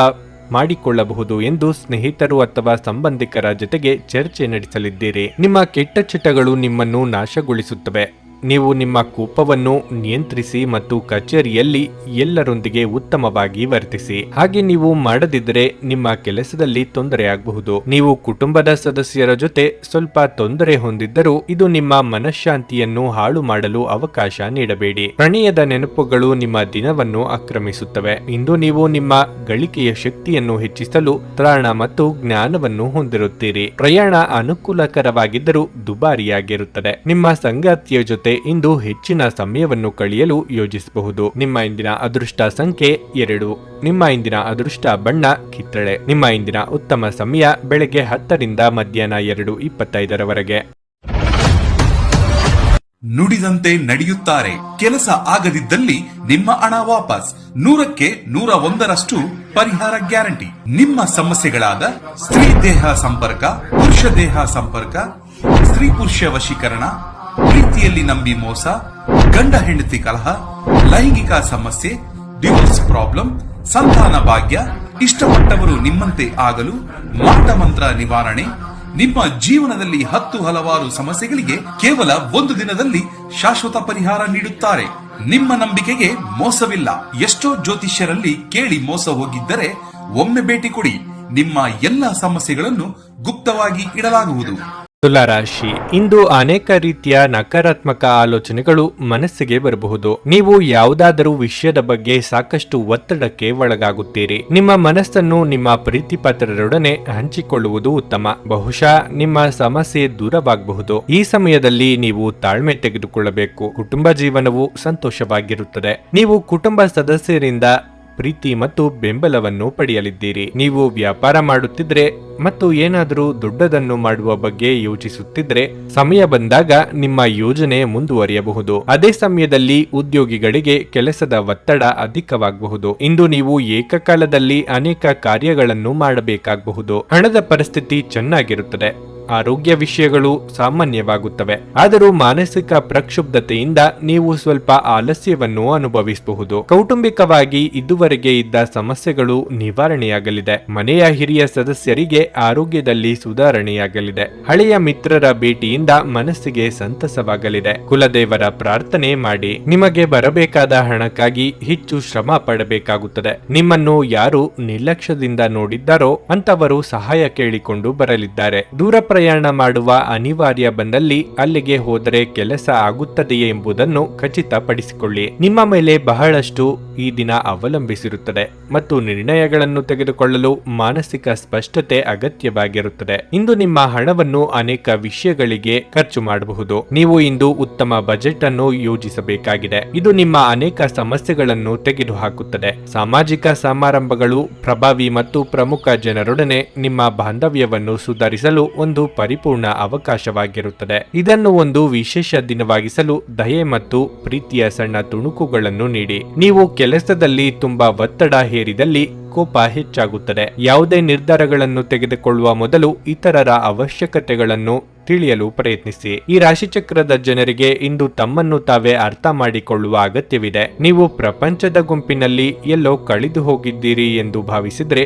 ಮಾಡಿಕೊಳ್ಳಬಹುದು ಎಂದು ಸ್ನೇಹಿತರು ಅಥವಾ ಸಂಬಂಧಿಕರ ಜೊತೆಗೆ ಚರ್ಚೆ ನಡೆಸಲಿದ್ದೀರಿ. ನಿಮ್ಮ ಕೆಟ್ಟ ಚಟಗಳು ನಿಮ್ಮನ್ನು ನಾಶಗೊಳಿಸುತ್ತವೆ. ನೀವು ನಿಮ್ಮ ಕೋಪವನ್ನು ನಿಯಂತ್ರಿಸಿ ಮತ್ತು ಕಚೇರಿಯಲ್ಲಿ ಎಲ್ಲರೊಂದಿಗೆ ಉತ್ತಮವಾಗಿ ವರ್ತಿಸಿ. ಹಾಗೆ ನೀವು ಮಾಡದಿದ್ದರೆ ನಿಮ್ಮ ಕೆಲಸದಲ್ಲಿ ತೊಂದರೆಯಾಗಬಹುದು. ನೀವು ಕುಟುಂಬದ ಸದಸ್ಯರ ಜೊತೆ ಸ್ವಲ್ಪ ತೊಂದರೆ ಹೊಂದಿದ್ದರೂ ಇದು ನಿಮ್ಮ ಮನಃಶಾಂತಿಯನ್ನು ಹಾಳು ಮಾಡಲು ಅವಕಾಶ ನೀಡಬೇಡಿ. ಪ್ರಣಯದ ನೆನಪುಗಳು ನಿಮ್ಮ ದಿನವನ್ನು ಆಕ್ರಮಿಸುತ್ತವೆ. ಇಂದು ನೀವು ನಿಮ್ಮ ಗಳಿಕೆಯ ಶಕ್ತಿಯನ್ನು ಹೆಚ್ಚಿಸಲು ತ್ರಾಣ ಮತ್ತು ಜ್ಞಾನವನ್ನು ಹೊಂದಿರುತ್ತೀರಿ. ಪ್ರಯಾಣ ಅನುಕೂಲಕರವಾಗಿದ್ದರೂ ದುಬಾರಿಯಾಗಿರುತ್ತದೆ. ನಿಮ್ಮ ಸಂಗಾತಿಯ ಜೊತೆ ಇಂದು ಹೆಚ್ಚಿನ ಸಮಯವನ್ನು ಕಳೆಯಲು ಯೋಜಿಸಬಹುದು. ನಿಮ್ಮ ಇಂದಿನ ಅದೃಷ್ಟ ಸಂಖ್ಯೆ 2. ನಿಮ್ಮ ಇಂದಿನ ಅದೃಷ್ಟ ಬಣ್ಣ ಕಿತ್ತಳೆ. ನಿಮ್ಮ ಇಂದಿನ ಉತ್ತಮ ಸಮಯ ಬೆಳಗ್ಗೆ 10ರಿಂದ ಮಧ್ಯಾಹ್ನ 2:25 ನುಡಿದಂತೆ ನಡೆಯುತ್ತಾರೆ. ಕೆಲಸ ಆಗದಿದ್ದಲ್ಲಿ ನಿಮ್ಮ ಹಣ ವಾಪಸ್. 100ಕ್ಕೆ 101ರಷ್ಟು ಪರಿಹಾರ ಗ್ಯಾರಂಟಿ. ನಿಮ್ಮ ಸಮಸ್ಯೆಗಳಾದ ಸ್ತ್ರೀ ದೇಹ ಸಂಪರ್ಕ, ಪುರುಷ ದೇಹ ಸಂಪರ್ಕ, ಸ್ತ್ರೀ ಪುರುಷ ವಶೀಕರಣ, ಪ್ರೀತಿಯಲ್ಲಿ ನಂಬಿ ಮೋಸ, ಗಂಡ ಹೆಂಡತಿ ಕಲಹ, ಲೈಂಗಿಕ ಸಮಸ್ಯೆ, ಡಿವೋರ್ಸ್ ಪ್ರಾಬ್ಲಮ್, ಸಂತಾನ ಭಾಗ್ಯ, ಇಷ್ಟಪಟ್ಟವರು ನಿಮ್ಮಂತೆ ಆಗಲು ಮಾಟ ಮಂತ್ರ ನಿವಾರಣೆ, ನಿಮ್ಮ ಜೀವನದಲ್ಲಿ 10 ಹಲವಾರು ಸಮಸ್ಯೆಗಳಿಗೆ ಕೇವಲ 1 ದಿನದಲ್ಲಿ ಶಾಶ್ವತ ಪರಿಹಾರ ನೀಡುತ್ತಾರೆ. ನಿಮ್ಮ ನಂಬಿಕೆಗೆ ಮೋಸವಿಲ್ಲ. ಎಷ್ಟೋ ಜ್ಯೋತಿಷ್ಯರಲ್ಲಿ ಕೇಳಿ ಮೋಸ ಹೋಗಿದ್ದರೆ ಒಮ್ಮೆ ಭೇಟಿ ಕೊಡಿ. ನಿಮ್ಮ ಎಲ್ಲ ಸಮಸ್ಯೆಗಳನ್ನು ಗುಪ್ತವಾಗಿ ಇಡಲಾಗುವುದು. ತುಲಾರಾಶಿ, ಇಂದು ಅನೇಕ ರೀತಿಯ ನಕಾರಾತ್ಮಕ ಆಲೋಚನೆಗಳು ಮನಸ್ಸಿಗೆ ಬರಬಹುದು. ನೀವು ಯಾವುದಾದರೂ ವಿಷಯದ ಬಗ್ಗೆ ಸಾಕಷ್ಟು ಒತ್ತಡಕ್ಕೆ ಒಳಗಾಗುತ್ತೀರಿ. ನಿಮ್ಮ ಮನಸ್ಸನ್ನು ನಿಮ್ಮ ಪ್ರೀತಿ ಪಾತ್ರರೊಡನೆ ಹಂಚಿಕೊಳ್ಳುವುದು ಉತ್ತಮ. ಬಹುಶಃ ನಿಮ್ಮ ಸಮಸ್ಯೆ ದೂರವಾಗಬಹುದು. ಈ ಸಮಯದಲ್ಲಿ ನೀವು ತಾಳ್ಮೆ ತೆಗೆದುಕೊಳ್ಳಬೇಕು. ಕುಟುಂಬ ಜೀವನವು ಸಂತೋಷವಾಗಿರುತ್ತದೆ. ನೀವು ಕುಟುಂಬ ಸದಸ್ಯರಿಂದ ಪ್ರೀತಿ ಮತ್ತು ಬೆಂಬಲವನ್ನು ಪಡೆಯಲಿದ್ದೀರಿ. ನೀವು ವ್ಯಾಪಾರ ಮಾಡುತ್ತಿದ್ರೆ ಮತ್ತು ಏನಾದರೂ ದೊಡ್ಡದನ್ನು ಮಾಡುವ ಬಗ್ಗೆ ಯೋಚಿಸುತ್ತಿದ್ರೆ ಸಮಯ ಬಂದಾಗ ನಿಮ್ಮ ಯೋಜನೆ ಮುಂದುವರಿಯಬಹುದು. ಅದೇ ಸಮಯದಲ್ಲಿ ಉದ್ಯೋಗಿಗಳಿಗೆ ಕೆಲಸದ ಒತ್ತಡ ಅಧಿಕವಾಗಬಹುದು. ಇಂದು ನೀವು ಏಕಕಾಲದಲ್ಲಿ ಅನೇಕ ಕಾರ್ಯಗಳನ್ನು ಮಾಡಬೇಕಾಗಬಹುದು. ಹಣದ ಪರಿಸ್ಥಿತಿ ಚೆನ್ನಾಗಿರುತ್ತದೆ. ಆರೋಗ್ಯ ವಿಷಯಗಳು ಸಾಮಾನ್ಯವಾಗುತ್ತವೆ. ಆದರೂ ಮಾನಸಿಕ ಪ್ರಕ್ಷುಬ್ಧತೆಯಿಂದ ನೀವು ಸ್ವಲ್ಪ ಆಲಸ್ಯವನ್ನು ಅನುಭವಿಸಬಹುದು. ಕೌಟುಂಬಿಕವಾಗಿ ಇದುವರೆಗೆ ಇದ್ದ ಸಮಸ್ಯೆಗಳು ನಿವಾರಣೆಯಾಗಲಿದೆ. ಮನೆಯ ಹಿರಿಯ ಸದಸ್ಯರಿಗೆ ಆರೋಗ್ಯದಲ್ಲಿ ಸುಧಾರಣೆಯಾಗಲಿದೆ. ಹಳೆಯ ಮಿತ್ರರ ಭೇಟಿಯಿಂದ ಮನಸ್ಸಿಗೆ ಸಂತಸವಾಗಲಿದೆ. ಕುಲದೇವರ ಪ್ರಾರ್ಥನೆ ಮಾಡಿ. ನಿಮಗೆ ಬರಬೇಕಾದ ಹಣಕ್ಕಾಗಿ ಹೆಚ್ಚು ಶ್ರಮ ಪಡಬೇಕಾಗುತ್ತದೆ. ನಿಮ್ಮನ್ನು ಯಾರು ನಿರ್ಲಕ್ಷ್ಯದಿಂದ ನೋಡಿದ್ದಾರೋ ಅಂತವರು ಸಹಾಯ ಕೇಳಿಕೊಂಡು ಬರಲಿದ್ದಾರೆ. ದೂರ ಪ್ರಯಾಣ ಮಾಡುವ ಅನಿವಾರ್ಯ ಬಂದಲ್ಲಿ ಅಲ್ಲಿಗೆ ಹೋದರೆ ಕೆಲಸ ಆಗುತ್ತದೆಯೇ ಎಂಬುದನ್ನು ಖಚಿತಪಡಿಸಿಕೊಳ್ಳಿ. ನಿಮ್ಮ ಮೇಲೆ ಬಹಳಷ್ಟು ಈ ದಿನ ಅವಲಂಬಿಸಿರುತ್ತದೆ ಮತ್ತು ನಿರ್ಣಯಗಳನ್ನು ತೆಗೆದುಕೊಳ್ಳಲು ಮಾನಸಿಕ ಸ್ಪಷ್ಟತೆ ಅಗತ್ಯವಾಗಿರುತ್ತದೆ. ಇಂದು ನಿಮ್ಮ ಹಣವನ್ನು ಅನೇಕ ವಿಷಯಗಳಿಗೆ ಖರ್ಚು ಮಾಡಬಹುದು. ನೀವು ಇಂದು ಉತ್ತಮ ಬಜೆಟ್ ಅನ್ನು ಯೋಜಿಸಬೇಕಾಗಿದೆ. ಇದು ನಿಮ್ಮ ಅನೇಕ ಸಮಸ್ಯೆಗಳನ್ನು ತೆಗೆದುಹಾಕುತ್ತದೆ. ಸಾಮಾಜಿಕ ಸಮಾರಂಭಗಳು ಪ್ರಭಾವಿ ಮತ್ತು ಪ್ರಮುಖ ಜನರೊಡನೆ ನಿಮ್ಮ ಬಾಂಧವ್ಯವನ್ನು ಸುಧಾರಿಸಲು ಒಂದು ಪರಿಪೂರ್ಣ ಅವಕಾಶವಾಗಿರುತ್ತದೆ. ಇದನ್ನು ಒಂದು ವಿಶೇಷ ದಿನವಾಗಿಸಲು ದಯೆ ಮತ್ತು ಪ್ರೀತಿಯ ಸಣ್ಣ ತುಣುಕುಗಳನ್ನು ನೀಡಿ. ನೀವು ಕೆಲಸದಲ್ಲಿ ತುಂಬಾ ಒತ್ತಡ ಹೇರಿದಲ್ಲಿ ಕೋಪ ಹೆಚ್ಚಾಗುತ್ತದೆ. ಯಾವುದೇ ನಿರ್ಧಾರಗಳನ್ನು ತೆಗೆದುಕೊಳ್ಳುವ ಮೊದಲು ಇತರರ ಅವಶ್ಯಕತೆಗಳನ್ನು ತಿಳಿಯಲು ಪ್ರಯತ್ನಿಸಿ. ಈ ರಾಶಿಚಕ್ರದ ಜನರಿಗೆ ಇಂದು ತಮ್ಮನ್ನು ತಾವೇ ಅರ್ಥ ಮಾಡಿಕೊಳ್ಳುವ ಅಗತ್ಯವಿದೆ. ನೀವು ಪ್ರಪಂಚದ ಗುಂಪಿನಲ್ಲಿ ಎಲ್ಲೋ ಕಳೆದು ಹೋಗಿದ್ದೀರಿ ಎಂದು ಭಾವಿಸಿದ್ರೆ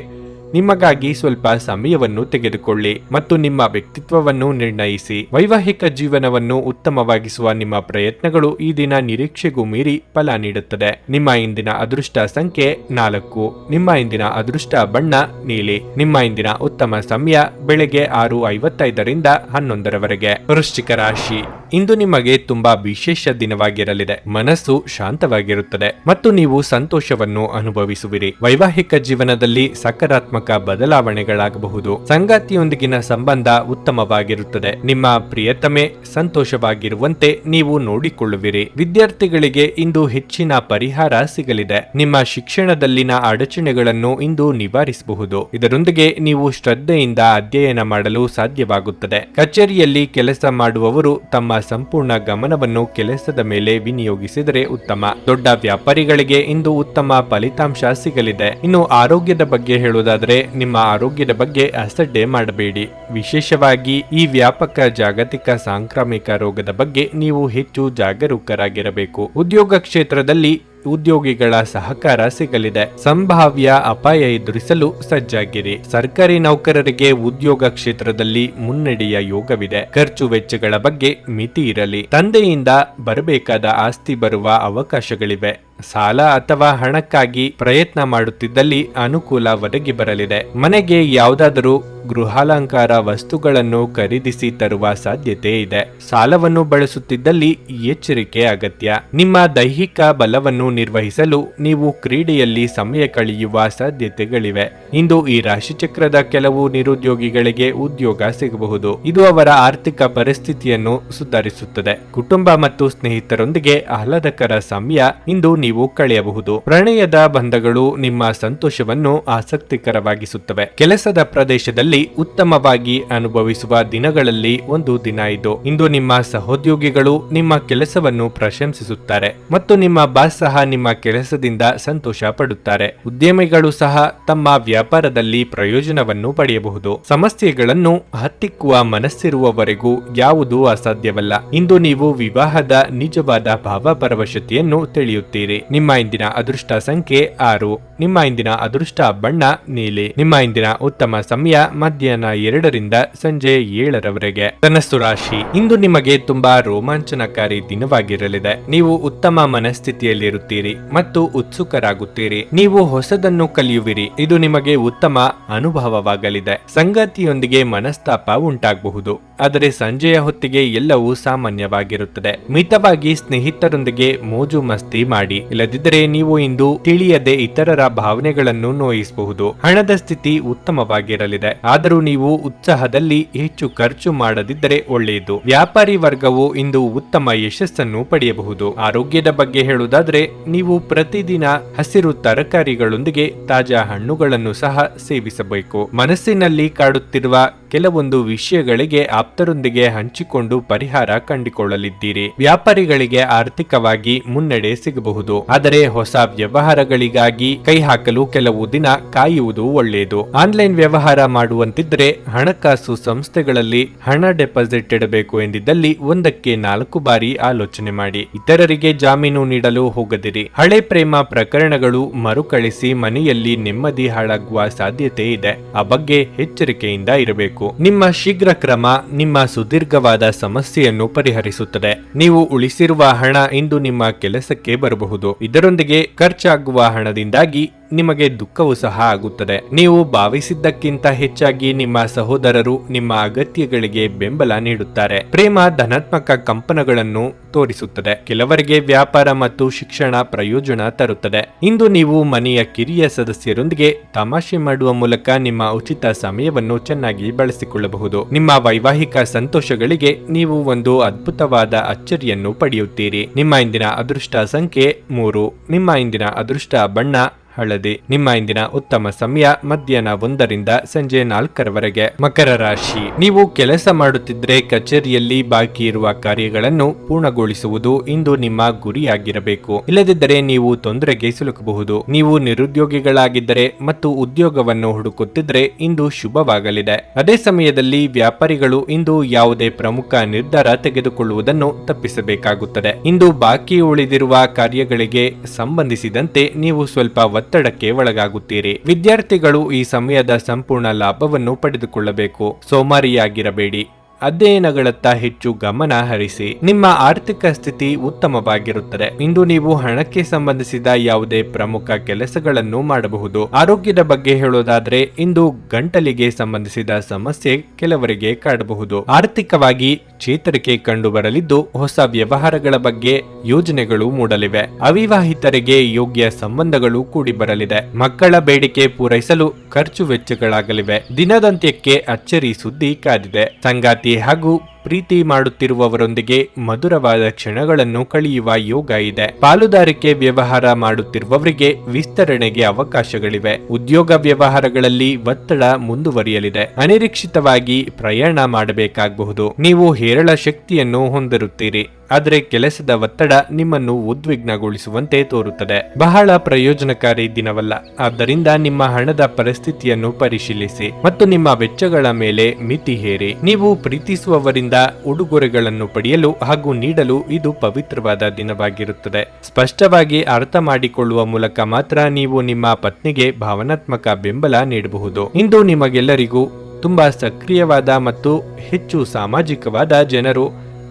ನಿಮಗಾಗಿ ಸ್ವಲ್ಪ ಸಮಯವನ್ನು ತೆಗೆದುಕೊಳ್ಳಿ ಮತ್ತು ನಿಮ್ಮ ವ್ಯಕ್ತಿತ್ವವನ್ನು ನಿರ್ಣಯಿಸಿ. ವೈವಾಹಿಕ ಜೀವನವನ್ನು ಉತ್ತಮವಾಗಿಸುವ ನಿಮ್ಮ ಪ್ರಯತ್ನಗಳು ಈ ದಿನ ನಿರೀಕ್ಷೆಗೂ ಮೀರಿ ಫಲ ನೀಡುತ್ತದೆ. ನಿಮ್ಮ ಇಂದಿನ ಅದೃಷ್ಟ ಸಂಖ್ಯೆ 4. ನಿಮ್ಮ ಇಂದಿನ ಅದೃಷ್ಟ ಬಣ್ಣ ನೀಲಿ. ನಿಮ್ಮ ಇಂದಿನ ಉತ್ತಮ ಸಮಯ ಬೆಳಗ್ಗೆ 6:55ರಿಂದ 11ರವರೆಗೆ. ವೃಶ್ಚಿಕ ರಾಶಿ, ಇಂದು ನಿಮಗೆ ತುಂಬಾ ವಿಶೇಷ ದಿನವಾಗಿರಲಿದೆ. ಮನಸ್ಸು ಶಾಂತವಾಗಿರುತ್ತದೆ ಮತ್ತು ನೀವು ಸಂತೋಷವನ್ನು ಅನುಭವಿಸುವಿರಿ. ವೈವಾಹಿಕ ಜೀವನದಲ್ಲಿ ಸಕಾರಾತ್ಮಕ ಬದಲಾವಣೆಗಳಾಗಬಹುದು. ಸಂಗಾತಿಯೊಂದಿಗಿನ ಸಂಬಂಧ ಉತ್ತಮವಾಗಿರುತ್ತದೆ. ನಿಮ್ಮ ಪ್ರಿಯತಮೆ ಸಂತೋಷವಾಗಿರುವಂತೆ ನೀವು ನೋಡಿಕೊಳ್ಳುವಿರಿ. ವಿದ್ಯಾರ್ಥಿಗಳಿಗೆ ಇಂದು ಹೆಚ್ಚಿನ ಪರಿಹಾರ ಸಿಗಲಿದೆ. ನಿಮ್ಮ ಶಿಕ್ಷಣದಲ್ಲಿನ ಅಡಚಣೆಗಳನ್ನು ಇಂದು ನಿವಾರಿಸಬಹುದು. ಇದರೊಂದಿಗೆ ನೀವು ಶ್ರದ್ಧೆಯಿಂದ ಅಧ್ಯಯನ ಮಾಡಲು ಸಾಧ್ಯವಾಗುತ್ತದೆ. ಕಚೇರಿಯಲ್ಲಿ ಕೆಲಸ ಮಾಡುವವರು ತಮ್ಮ ಸಂಪೂರ್ಣ ಗಮನವನ್ನು ಕೆಲಸದ ಮೇಲೆ ವಿನಿಯೋಗಿಸಿದರೆ ಉತ್ತಮ. ದೊಡ್ಡ ವ್ಯಾಪಾರಿಗಳಿಗೆ ಇಂದು ಉತ್ತಮ ಫಲಿತಾಂಶ ಸಿಗಲಿದೆ. ಇನ್ನು ಆರೋಗ್ಯದ ಬಗ್ಗೆ ಹೇಳುವುದಾದರೆ ನಿಮ್ಮ ಆರೋಗ್ಯದ ಬಗ್ಗೆ ಅಸಡ್ಡೆ ಮಾಡಬೇಡಿ. ವಿಶೇಷವಾಗಿ ಈ ವ್ಯಾಪಕ ಜಾಗತಿಕ ಸಾಂಕ್ರಾಮಿಕ ರೋಗದ ಬಗ್ಗೆ ನೀವು ಹೆಚ್ಚು ಜಾಗರೂಕರಾಗಿರಬೇಕು. ಉದ್ಯೋಗ ಕ್ಷೇತ್ರದಲ್ಲಿ ಉದ್ಯೋಗಿಗಳ ಸಹಕಾರ ಸಿಗಲಿದೆ. ಸಂಭಾವ್ಯ ಅಪಾಯ ಎದುರಿಸಲು ಸಜ್ಜಾಗಿರಿ. ಸರ್ಕಾರಿ ನೌಕರರಿಗೆ ಉದ್ಯೋಗ ಕ್ಷೇತ್ರದಲ್ಲಿ ಮುನ್ನಡೆಯ ಯೋಗವಿದೆ. ಖರ್ಚು ವೆಚ್ಚಗಳ ಬಗ್ಗೆ ಮಿತಿ ಇರಲಿ. ತಂದೆಯಿಂದ ಬರಬೇಕಾದ ಆಸ್ತಿ ಬರುವ ಅವಕಾಶಗಳಿವೆ. ಸಾಲ ಅಥವಾ ಹಣಕ್ಕಾಗಿ ಪ್ರಯತ್ನ ಮಾಡುತ್ತಿದ್ದಲ್ಲಿ ಅನುಕೂಲ ಒದಗಿ ಬರಲಿದೆ. ಮನೆಗೆ ಯಾವುದಾದರೂ ಗೃಹಾಲಂಕಾರ ವಸ್ತುಗಳನ್ನು ಖರೀದಿಸಿ ತರುವ ಸಾಧ್ಯತೆ ಇದೆ. ಸಾಲವನ್ನು ಬಳಸುತ್ತಿದ್ದಲ್ಲಿ ಎಚ್ಚರಿಕೆ ಅಗತ್ಯ. ನಿಮ್ಮ ದೈಹಿಕ ಬಲವನ್ನು ನಿರ್ವಹಿಸಲು ನೀವು ಕ್ರೀಡೆಯಲ್ಲಿ ಸಮಯ ಕಳೆಯುವ ಸಾಧ್ಯತೆಗಳಿವೆ. ಇಂದು ಈ ರಾಶಿಚಕ್ರದ ಕೆಲವು ನಿರುದ್ಯೋಗಿಗಳಿಗೆ ಉದ್ಯೋಗ ಸಿಗಬಹುದು. ಇದು ಅವರ ಆರ್ಥಿಕ ಪರಿಸ್ಥಿತಿಯನ್ನು ಸುಧಾರಿಸುತ್ತದೆ. ಕುಟುಂಬ ಮತ್ತು ಸ್ನೇಹಿತರೊಂದಿಗೆ ಆಹ್ಲಾದಕರ ಸಮಯ ಇಂದು ನೀವು ಕಳೆಯಬಹುದು. ಪ್ರಣಯದ ಬಂಧಗಳು ನಿಮ್ಮ ಸಂತೋಷವನ್ನು ಆಸಕ್ತಿಕರವಾಗಿಸುತ್ತವೆ. ಕೆಲಸದ ಪ್ರದೇಶದಲ್ಲಿ ಉತ್ತಮವಾಗಿ ಅನುಭವಿಸುವ ದಿನಗಳಲ್ಲಿ ಒಂದು ದಿನ ಇದು. ಇಂದು ನಿಮ್ಮ ಸಹೋದ್ಯೋಗಿಗಳು ನಿಮ್ಮ ಕೆಲಸವನ್ನು ಪ್ರಶಂಸಿಸುತ್ತಾರೆ ಮತ್ತು ನಿಮ್ಮ ಬಾಸ್ ಸಹ ನಿಮ್ಮ ಕೆಲಸದಿಂದ ಸಂತೋಷ ಪಡುತ್ತಾರೆ. ಉದ್ಯಮಿಗಳು ಸಹ ತಮ್ಮ ವ್ಯಾಪಾರದಲ್ಲಿ ಪ್ರಯೋಜನವನ್ನು ಪಡೆಯಬಹುದು. ಸಮಸ್ಯೆಗಳನ್ನು ಹತ್ತಿಕ್ಕುವ ಮನಸ್ಸಿರುವವರೆಗೂ ಯಾವುದೂ ಅಸಾಧ್ಯವಲ್ಲ. ಇಂದು ನೀವು ವಿವಾಹದ ನಿಜವಾದ ಭಾವಪರವಶತೆಯನ್ನು ತಿಳಿಯುತ್ತೀರಿ. ನಿಮ್ಮ ಇಂದಿನ ಅದೃಷ್ಟ ಸಂಖ್ಯೆ 6. ನಿಮ್ಮ ಇಂದಿನ ಅದೃಷ್ಟ ಬಣ್ಣ ನೀಲಿ. ನಿಮ್ಮ ಇಂದಿನ ಉತ್ತಮ ಸಮಯ ಮಧ್ಯಾಹ್ನ 2ರಿಂದ ಸಂಜೆ 7ರವರೆಗೆ. ಧನಸ್ಸು ರಾಶಿ, ಇಂದು ನಿಮಗೆ ತುಂಬಾ ರೋಮಾಂಚನಕಾರಿ ದಿನವಾಗಿರಲಿದೆ. ನೀವು ಉತ್ತಮ ಮನಸ್ಥಿತಿಯಲ್ಲಿರುತ್ತೀರಿ ಮಾಡುತ್ತೀರಿ ಮತ್ತು ಉತ್ಸುಕರಾಗುತ್ತೀರಿ. ನೀವು ಹೊಸದನ್ನು ಕಲಿಯುವಿರಿ. ಇದು ನಿಮಗೆ ಉತ್ತಮ ಅನುಭವವಾಗಲಿದೆ. ಸಂಗಾತಿಯೊಂದಿಗೆ ಮನಸ್ತಾಪ ಉಂಟಾಗಬಹುದು, ಆದರೆ ಸಂಜೆಯ ಹೊತ್ತಿಗೆ ಎಲ್ಲವೂ ಸಾಮಾನ್ಯವಾಗಿರುತ್ತದೆ. ಮಿತವಾಗಿ ಸ್ನೇಹಿತರೊಂದಿಗೆ ಮೋಜು ಮಸ್ತಿ ಮಾಡಿ, ಇಲ್ಲದಿದ್ದರೆ ನೀವು ಇಂದು ತಿಳಿಯದೆ ಇತರರ ಭಾವನೆಗಳನ್ನು ನೋಯಿಸಬಹುದು. ಹಣದ ಸ್ಥಿತಿ ಉತ್ತಮವಾಗಿರಲಿದೆ, ಆದರೂ ನೀವು ಉತ್ಸಾಹದಲ್ಲಿ ಹೆಚ್ಚು ಖರ್ಚು ಮಾಡದಿದ್ದರೆ ಒಳ್ಳೆಯದು. ವ್ಯಾಪಾರಿ ವರ್ಗವು ಇಂದು ಉತ್ತಮ ಯಶಸ್ಸನ್ನು ಪಡೆಯಬಹುದು. ಆರೋಗ್ಯದ ಬಗ್ಗೆ ಹೇಳುವುದಾದ್ರೆ, ನೀವು ಪ್ರತಿದಿನ ಹಸಿರು ತರಕಾರಿಗಳೊಂದಿಗೆ ತಾಜಾ ಹಣ್ಣುಗಳನ್ನು ಸಹ ಸೇವಿಸಬೇಕು. ಮನಸ್ಸಿನಲ್ಲಿ ಕಾಡುತ್ತಿರುವ ಕೆಲವೊಂದು ವಿಷಯಗಳಿಗೆ ಆಪ್ತರೊಂದಿಗೆ ಹಂಚಿಕೊಂಡು ಪರಿಹಾರ ಕಂಡುಕೊಳ್ಳಲಿದ್ದೀರಿ. ವ್ಯಾಪಾರಿಗಳಿಗೆ ಆರ್ಥಿಕವಾಗಿ ಮುನ್ನಡೆ ಸಿಗಬಹುದು, ಆದರೆ ಹೊಸ ವ್ಯವಹಾರಗಳಿಗಾಗಿ ಕೈ ಹಾಕಲು ಕೆಲವು ದಿನ ಕಾಯುವುದು ಒಳ್ಳೆಯದು. ಆನ್ಲೈನ್ ವ್ಯವಹಾರ ಮಾಡುವಂತಿದ್ರೆ ಹಣಕಾಸು ಸಂಸ್ಥೆಗಳಲ್ಲಿ ಹಣ ಡೆಪಾಸಿಟ್ ಇಡಬೇಕು ಎಂದಿದ್ದಲ್ಲಿ ಒಂದಕ್ಕೆ 4 ಬಾರಿ ಆಲೋಚನೆ ಮಾಡಿ. ಇತರರಿಗೆ ಜಾಮೀನು ನೀಡಲು ಹೋಗದಿರಿ. ಹಳೆ ಪ್ರೇಮ ಪ್ರಕರಣಗಳು ಮರುಕಳಿಸಿ ಮನೆಯಲ್ಲಿ ನೆಮ್ಮದಿ ಹಾಳಾಗುವ ಸಾಧ್ಯತೆ ಇದೆ. ಆ ಬಗ್ಗೆ ಎಚ್ಚರಿಕೆಯಿಂದ ಇರಬೇಕು. ನಿಮ್ಮ ಶೀಘ್ರ ಕ್ರಮ ನಿಮ್ಮ ಸುದೀರ್ಘವಾದ ಸಮಸ್ಯೆಯನ್ನು ಪರಿಹರಿಸುತ್ತದೆ. ನೀವು ಉಳಿಸಿರುವ ಹಣ ಇಂದು ನಿಮ್ಮ ಕೆಲಸಕ್ಕೆ ಬರಬಹುದು. ಇದರೊಂದಿಗೆ ಖರ್ಚಾಗುವ ಹಣದಿಂದಾಗಿ ನಿಮಗೆ ದುಃಖವೂ ಸಹ ಆಗುತ್ತದೆ. ನೀವು ಭಾವಿಸಿದ್ದಕ್ಕಿಂತ ಹೆಚ್ಚಾಗಿ ನಿಮ್ಮ ಸಹೋದರರು ನಿಮ್ಮ ಅಗತ್ಯಗಳಿಗೆ ಬೆಂಬಲ ನೀಡುತ್ತಾರೆ. ಪ್ರೇಮ ಧನಾತ್ಮಕ ಕಂಪನಗಳನ್ನು ತೋರಿಸುತ್ತದೆ. ಕೆಲವರಿಗೆ ವ್ಯಾಪಾರ ಮತ್ತು ಶಿಕ್ಷಣ ಪ್ರಯೋಜನ ತರುತ್ತದೆ. ಇಂದು ನೀವು ಮನೆಯ ಕಿರಿಯ ಸದಸ್ಯರೊಂದಿಗೆ ತಮಾಷೆ ಮಾಡುವ ಮೂಲಕ ನಿಮ್ಮ ಉಚಿತ ಸಮಯವನ್ನು ಚೆನ್ನಾಗಿ ಬಳಸಿಕೊಳ್ಳಬಹುದು. ನಿಮ್ಮ ವೈವಾಹಿಕ ಸಂತೋಷಗಳಿಗೆ ನೀವು ಒಂದು ಅದ್ಭುತವಾದ ಅಚ್ಚರಿಯನ್ನು ಪಡೆಯುತ್ತೀರಿ. ನಿಮ್ಮ ಇಂದಿನ ಅದೃಷ್ಟ ಸಂಖ್ಯೆ 3. ನಿಮ್ಮ ಇಂದಿನ ಅದೃಷ್ಟ ಬಣ್ಣ ಹಳದಿ. ನಿಮ್ಮ ಇಂದಿನ ಉತ್ತಮ ಸಮಯ ಮಧ್ಯಾಹ್ನ 1 ರಿಂದ ಸಂಜೆ 4 ಮಕರ ರಾಶಿ. ನೀವು ಕೆಲಸ ಮಾಡುತ್ತಿದ್ರೆ ಕಚೇರಿಯಲ್ಲಿ ಬಾಕಿ ಇರುವ ಕಾರ್ಯಗಳನ್ನು ಪೂರ್ಣಗೊಳಿಸುವುದು ಇಂದು ನಿಮ್ಮ ಗುರಿಯಾಗಿರಬೇಕು. ಇಲ್ಲದಿದ್ದರೆ ನೀವು ತೊಂದರೆಗೆ ಸಿಲುಕಬಹುದು. ನೀವು ನಿರುದ್ಯೋಗಿಗಳಾಗಿದ್ದರೆ ಮತ್ತು ಉದ್ಯೋಗವನ್ನು ಹುಡುಕುತ್ತಿದ್ರೆ ಇಂದು ಶುಭವಾಗಲಿದೆ. ಅದೇ ಸಮಯದಲ್ಲಿ ವ್ಯಾಪಾರಿಗಳು ಇಂದು ಯಾವುದೇ ಪ್ರಮುಖ ನಿರ್ಧಾರ ತೆಗೆದುಕೊಳ್ಳುವುದನ್ನು ತಪ್ಪಿಸಬೇಕಾಗುತ್ತದೆ. ಇಂದು ಬಾಕಿ ಉಳಿದಿರುವ ಕಾರ್ಯಗಳಿಗೆ ಸಂಬಂಧಿಸಿದಂತೆ ನೀವು ಸ್ವಲ್ಪ ಒತ್ತಡಕ್ಕೆ ಒಳಗಾಗುತ್ತೀರಿ. ವಿದ್ಯಾರ್ಥಿಗಳು ಈ ಸಮಯದ ಸಂಪೂರ್ಣ ಲಾಭವನ್ನು ಪಡೆದುಕೊಳ್ಳಬೇಕು. ಸೋಮಾರಿಯಾಗಿರಬೇಡಿ. ಅಧ್ಯಯನಗಳತ್ತ ಹೆಚ್ಚು ಗಮನ ಹರಿಸಿ. ನಿಮ್ಮ ಆರ್ಥಿಕ ಸ್ಥಿತಿ ಉತ್ತಮವಾಗಿರುತ್ತದೆ. ಇಂದು ನೀವು ಹಣಕ್ಕೆ ಸಂಬಂಧಿಸಿದ ಯಾವುದೇ ಪ್ರಮುಖ ಕೆಲಸಗಳನ್ನು ಮಾಡಬಹುದು. ಆರೋಗ್ಯದ ಬಗ್ಗೆ ಹೇಳೋದಾದ್ರೆ, ಇಂದು ಗಂಟಲಿಗೆ ಸಂಬಂಧಿಸಿದ ಸಮಸ್ಯೆ ಕೆಲವರಿಗೆ ಕಾಡಬಹುದು. ಆರ್ಥಿಕವಾಗಿ ಚೇತರಿಕೆ ಕಂಡು ಬರಲಿದ್ದು ಹೊಸ ವ್ಯವಹಾರಗಳ ಬಗ್ಗೆ ಯೋಜನೆಗಳು ಮೂಡಲಿವೆ. ಅವಿವಾಹಿತರಿಗೆ ಯೋಗ್ಯ ಸಂಬಂಧಗಳು ಕೂಡಿ ಬರಲಿದೆ. ಮಕ್ಕಳ ಬೇಡಿಕೆ ಪೂರೈಸಲು ಖರ್ಚು ವೆಚ್ಚಗಳಾಗಲಿವೆ. ದಿನದಂತ್ಯಕ್ಕೆ ಅಚ್ಚರಿ ಸುದ್ದಿ ಕಾದಿದೆ. ಸಂಗಾತಿ ಹಾಗೂ ಪ್ರೀತಿ ಮಾಡುತ್ತಿರುವವರೊಂದಿಗೆ ಮಧುರವಾದ ಕ್ಷಣಗಳನ್ನು ಕಳೆಯುವ ಯೋಗ ಇದೆ. ಪಾಲುದಾರಿಕೆ ವ್ಯವಹಾರ ಮಾಡುತ್ತಿರುವವರಿಗೆ ವಿಸ್ತರಣೆಗೆ ಅವಕಾಶಗಳಿವೆ. ಉದ್ಯೋಗ ವ್ಯವಹಾರಗಳಲ್ಲಿ ಒತ್ತಡ ಮುಂದುವರಿಯಲಿದೆ. ಅನಿರೀಕ್ಷಿತವಾಗಿ ಪ್ರಯಾಣ ಮಾಡಬೇಕಾಗಬಹುದು. ನೀವು ಹೇರಳ ಶಕ್ತಿಯನ್ನು ಹೊಂದಿರುತ್ತೀರಿ, ಆದರೆ ಕೆಲಸದ ಒತ್ತಡ ನಿಮ್ಮನ್ನು ಉದ್ವಿಗ್ನಗೊಳಿಸುವಂತೆ ತೋರುತ್ತದೆ. ಬಹಳ ಪ್ರಯೋಜನಕಾರಿ ದಿನವಲ್ಲ. ಆದ್ದರಿಂದ ನಿಮ್ಮ ಹಣದ ಪರಿಸ್ಥಿತಿಯನ್ನು ಪರಿಶೀಲಿಸಿ ಮತ್ತು ನಿಮ್ಮ ವೆಚ್ಚಗಳ ಮೇಲೆ ಮಿತಿ ಹೇರಿ. ನೀವು ಪ್ರೀತಿಸುವವರಿಂದ ಉಡುಗೊರೆಗಳನ್ನು ಪಡೆಯಲು ಹಾಗೂ ನೀಡಲು ಇದು ಪವಿತ್ರವಾದ ದಿನವಾಗಿರುತ್ತದೆ. ಸ್ಪಷ್ಟವಾಗಿ ಅರ್ಥ ಮಾಡಿಕೊಳ್ಳುವ ಮೂಲಕ ಮಾತ್ರ ನೀವು ನಿಮ್ಮ ಪತ್ನಿಗೆ ಭಾವನಾತ್ಮಕ ಬೆಂಬಲ ನೀಡಬಹುದು. ಇಂದು ನಿಮಗೆಲ್ಲರಿಗೂ ತುಂಬಾ ಸಕ್ರಿಯವಾದ ಮತ್ತು ಹೆಚ್ಚು ಸಾಮಾಜಿಕವಾದ ಜನರು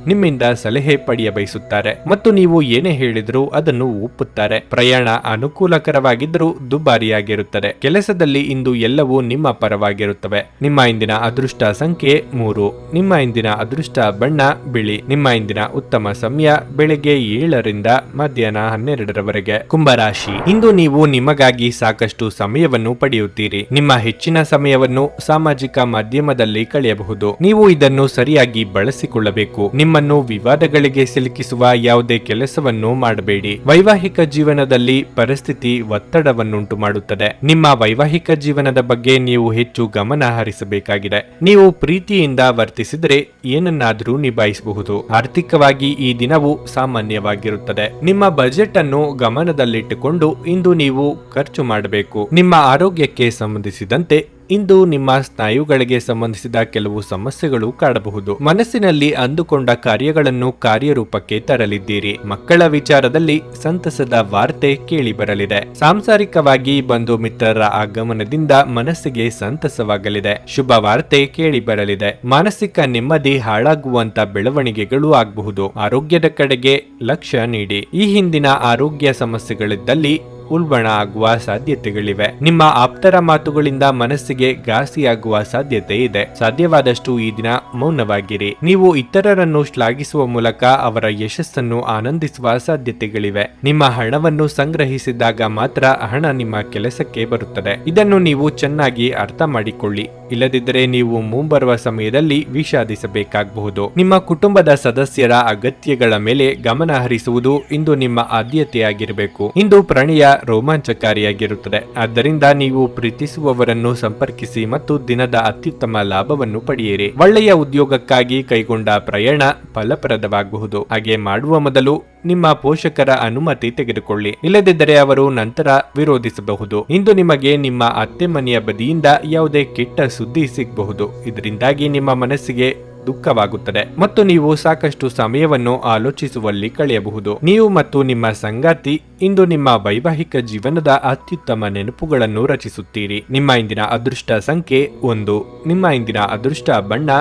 ನಿಮ್ಮಿಂದ ಸಲಹೆ ಪಡೆಯ ಬಯಸುತ್ತಾರೆ ಮತ್ತು ನೀವು ಏನೇ ಹೇಳಿದರೂ ಅದನ್ನು ಒಪ್ಪುತ್ತಾರೆ. ಪ್ರಯಾಣ ಅನುಕೂಲಕರವಾಗಿದ್ದರೂ ದುಬಾರಿಯಾಗಿರುತ್ತದೆ. ಕೆಲಸದಲ್ಲಿ ಇಂದು ಎಲ್ಲವೂ ನಿಮ್ಮ ಪರವಾಗಿರುತ್ತವೆ. ನಿಮ್ಮ ಇಂದಿನ ಅದೃಷ್ಟ ಸಂಖ್ಯೆ 3. ನಿಮ್ಮ ಇಂದಿನ ಅದೃಷ್ಟ ಬಣ್ಣ ಬಿಳಿ. ನಿಮ್ಮ ಇಂದಿನ ಉತ್ತಮ ಸಮಯ ಬೆಳಗ್ಗೆ 7 ರಿಂದ ಮಧ್ಯಾಹ್ನ 12 ಕುಂಭರಾಶಿ. ಇಂದು ನೀವು ನಿಮಗಾಗಿ ಸಾಕಷ್ಟು ಸಮಯವನ್ನು ಪಡೆಯುತ್ತೀರಿ. ನಿಮ್ಮ ಹೆಚ್ಚಿನ ಸಮಯವನ್ನು ಸಾಮಾಜಿಕ ಮಾಧ್ಯಮದಲ್ಲಿ ಕಳೆಯಬಹುದು. ನೀವು ಇದನ್ನು ಸರಿಯಾಗಿ ಬಳಸಿಕೊಳ್ಳಬೇಕು. ನಿಮ್ಮನ್ನು ವಿವಾದಗಳಿಗೆ ಸಿಲುಕಿಸುವ ಯಾವುದೇ ಕೆಲಸವನ್ನು ಮಾಡಬೇಡಿ. ವೈವಾಹಿಕ ಜೀವನದಲ್ಲಿ ಪರಿಸ್ಥಿತಿ ಒತ್ತಡವನ್ನುಂಟು ಮಾಡುತ್ತದೆ. ನಿಮ್ಮ ವೈವಾಹಿಕ ಜೀವನದ ಬಗ್ಗೆ ನೀವು ಹೆಚ್ಚು ಗಮನ ಹರಿಸಬೇಕಾಗಿದೆ. ನೀವು ಪ್ರೀತಿಯಿಂದ ವರ್ತಿಸಿದರೆ ಏನನ್ನಾದರೂ ನಿಭಾಯಿಸಬಹುದು. ಆರ್ಥಿಕವಾಗಿ ಈ ದಿನವು ಸಾಮಾನ್ಯವಾಗಿರುತ್ತದೆ. ನಿಮ್ಮ ಬಜೆಟ್ ಅನ್ನು ಗಮನದಲ್ಲಿಟ್ಟುಕೊಂಡು ಇಂದು ನೀವು ಖರ್ಚು ಮಾಡಬೇಕು. ನಿಮ್ಮ ಆರೋಗ್ಯಕ್ಕೆ ಸಂಬಂಧಿಸಿದಂತೆ ಇಂದು ನಿಮ್ಮ ಸ್ನಾಯುಗಳಿಗೆ ಸಂಬಂಧಿಸಿದ ಕೆಲವು ಸಮಸ್ಯೆಗಳು ಕಾಡಬಹುದು. ಮನಸ್ಸಿನಲ್ಲಿ ಅಂದುಕೊಂಡ ಕಾರ್ಯಗಳನ್ನು ಕಾರ್ಯರೂಪಕ್ಕೆ ತರಲಿದ್ದೀರಿ. ಮಕ್ಕಳ ವಿಚಾರದಲ್ಲಿ ಸಂತಸದ ವಾರ್ತೆ ಕೇಳಿ ಬರಲಿದೆ. ಸಾಂಸಾರಿಕವಾಗಿ ಬಂಧು ಮಿತ್ರರ ಆಗಮನದಿಂದ ಮನಸ್ಸಿಗೆ ಸಂತಸವಾಗಲಿದೆ. ಶುಭ ವಾರ್ತೆ ಕೇಳಿ ಬರಲಿದೆ. ಮಾನಸಿಕ ನೆಮ್ಮದಿ ಹಾಳಾಗುವಂತ ಬೆಳವಣಿಗೆಗಳು ಆಗಬಹುದು. ಆರೋಗ್ಯದ ಕಡೆಗೆ ಲಕ್ಷ್ಯ ನೀಡಿ. ಈ ಹಿಂದಿನ ಆರೋಗ್ಯ ಸಮಸ್ಯೆಗಳಿದ್ದಲ್ಲಿ ಉಲ್ಬಣ ಆಗುವ ಸಾಧ್ಯತೆಗಳಿವೆ. ನಿಮ್ಮ ಆಪ್ತರ ಮಾತುಗಳಿಂದ ಮನಸ್ಸಿಗೆ ಘಾಸಿಯಾಗುವ ಸಾಧ್ಯತೆ ಇದೆ. ಸಾಧ್ಯವಾದಷ್ಟು ಈ ದಿನ ಮೌನವಾಗಿರಿ. ನೀವು ಇತರರನ್ನು ಶ್ಲಾಘಿಸುವ ಮೂಲಕ ಅವರ ಯಶಸ್ಸನ್ನು ಆನಂದಿಸುವ ಸಾಧ್ಯತೆಗಳಿವೆ. ನಿಮ್ಮ ಹಣವನ್ನು ಸಂಗ್ರಹಿಸಿದಾಗ ಮಾತ್ರ ಹಣ ನಿಮ್ಮ ಕೆಲಸಕ್ಕೆ ಬರುತ್ತದೆ. ಇದನ್ನು ನೀವು ಚೆನ್ನಾಗಿ ಅರ್ಥ ಮಾಡಿಕೊಳ್ಳಿ. ಇಲ್ಲದಿದ್ದರೆ ನೀವು ಮುಂಬರುವ ಸಮಯದಲ್ಲಿ ವಿಷಾದಿಸಬೇಕಾಗಬಹುದು. ನಿಮ್ಮ ಕುಟುಂಬದ ಸದಸ್ಯರ ಅಗತ್ಯಗಳ ಮೇಲೆ ಗಮನ ಹರಿಸುವುದು ಇಂದು ನಿಮ್ಮ ಆದ್ಯತೆಯಾಗಿರಬೇಕು. ಇಂದು ಪ್ರಣಯ ರೋಮಾಂಚಕಾರಿಯಾಗಿರುತ್ತದೆ. ಆದ್ದರಿಂದ ನೀವು ಪ್ರೀತಿಸುವವರನ್ನು ಸಂಪರ್ಕಿಸಿ ಮತ್ತು ದಿನದ ಅತ್ಯುತ್ತಮ ಲಾಭವನ್ನು ಪಡೆಯಿರಿ. ಒಳ್ಳೆಯ ಉದ್ಯೋಗಕ್ಕಾಗಿ ಕೈಗೊಂಡ ಪ್ರಯಾಣ ಫಲಪ್ರದವಾಗಬಹುದು. ಹಾಗೆ ಮಾಡುವ ಮೊದಲು ನಿಮ್ಮ ಪೋಷಕರ ಅನುಮತಿ ತೆಗೆದುಕೊಳ್ಳಿ. ಇಲ್ಲದಿದ್ದರೆ ಅವರು ನಂತರ ವಿರೋಧಿಸಬಹುದು. ಇಂದು ನಿಮಗೆ ನಿಮ್ಮ ಅತ್ತೆ ಮನೆಯ ಬದಿಯಿಂದ ಯಾವುದೇ ಕೆಟ್ಟ ಸುದ್ದಿ ಸಿಗಬಹುದು. ಇದರಿಂದಾಗಿ ನಿಮ್ಮ ಮನಸ್ಸಿಗೆ ದುಃಖವಾಗುತ್ತದೆ ಮತ್ತು ನೀವು ಸಾಕಷ್ಟು ಸಮಯವನ್ನು ಆಲೋಚಿಸುವಲ್ಲಿ ಕಳೆಯಬಹುದು. ನೀವು ಮತ್ತು ನಿಮ್ಮ ಸಂಗಾತಿ ಇಂದು ನಿಮ್ಮ ವೈವಾಹಿಕ ಜೀವನದ ಅತ್ಯುತ್ತಮ ನೆನಪುಗಳನ್ನು ರಚಿಸುತ್ತೀರಿ. ನಿಮ್ಮ ಇಂದಿನ ಅದೃಷ್ಟ ಸಂಖ್ಯೆ 1. ನಿಮ್ಮ ಇಂದಿನ ಅದೃಷ್ಟ ಬಣ್ಣ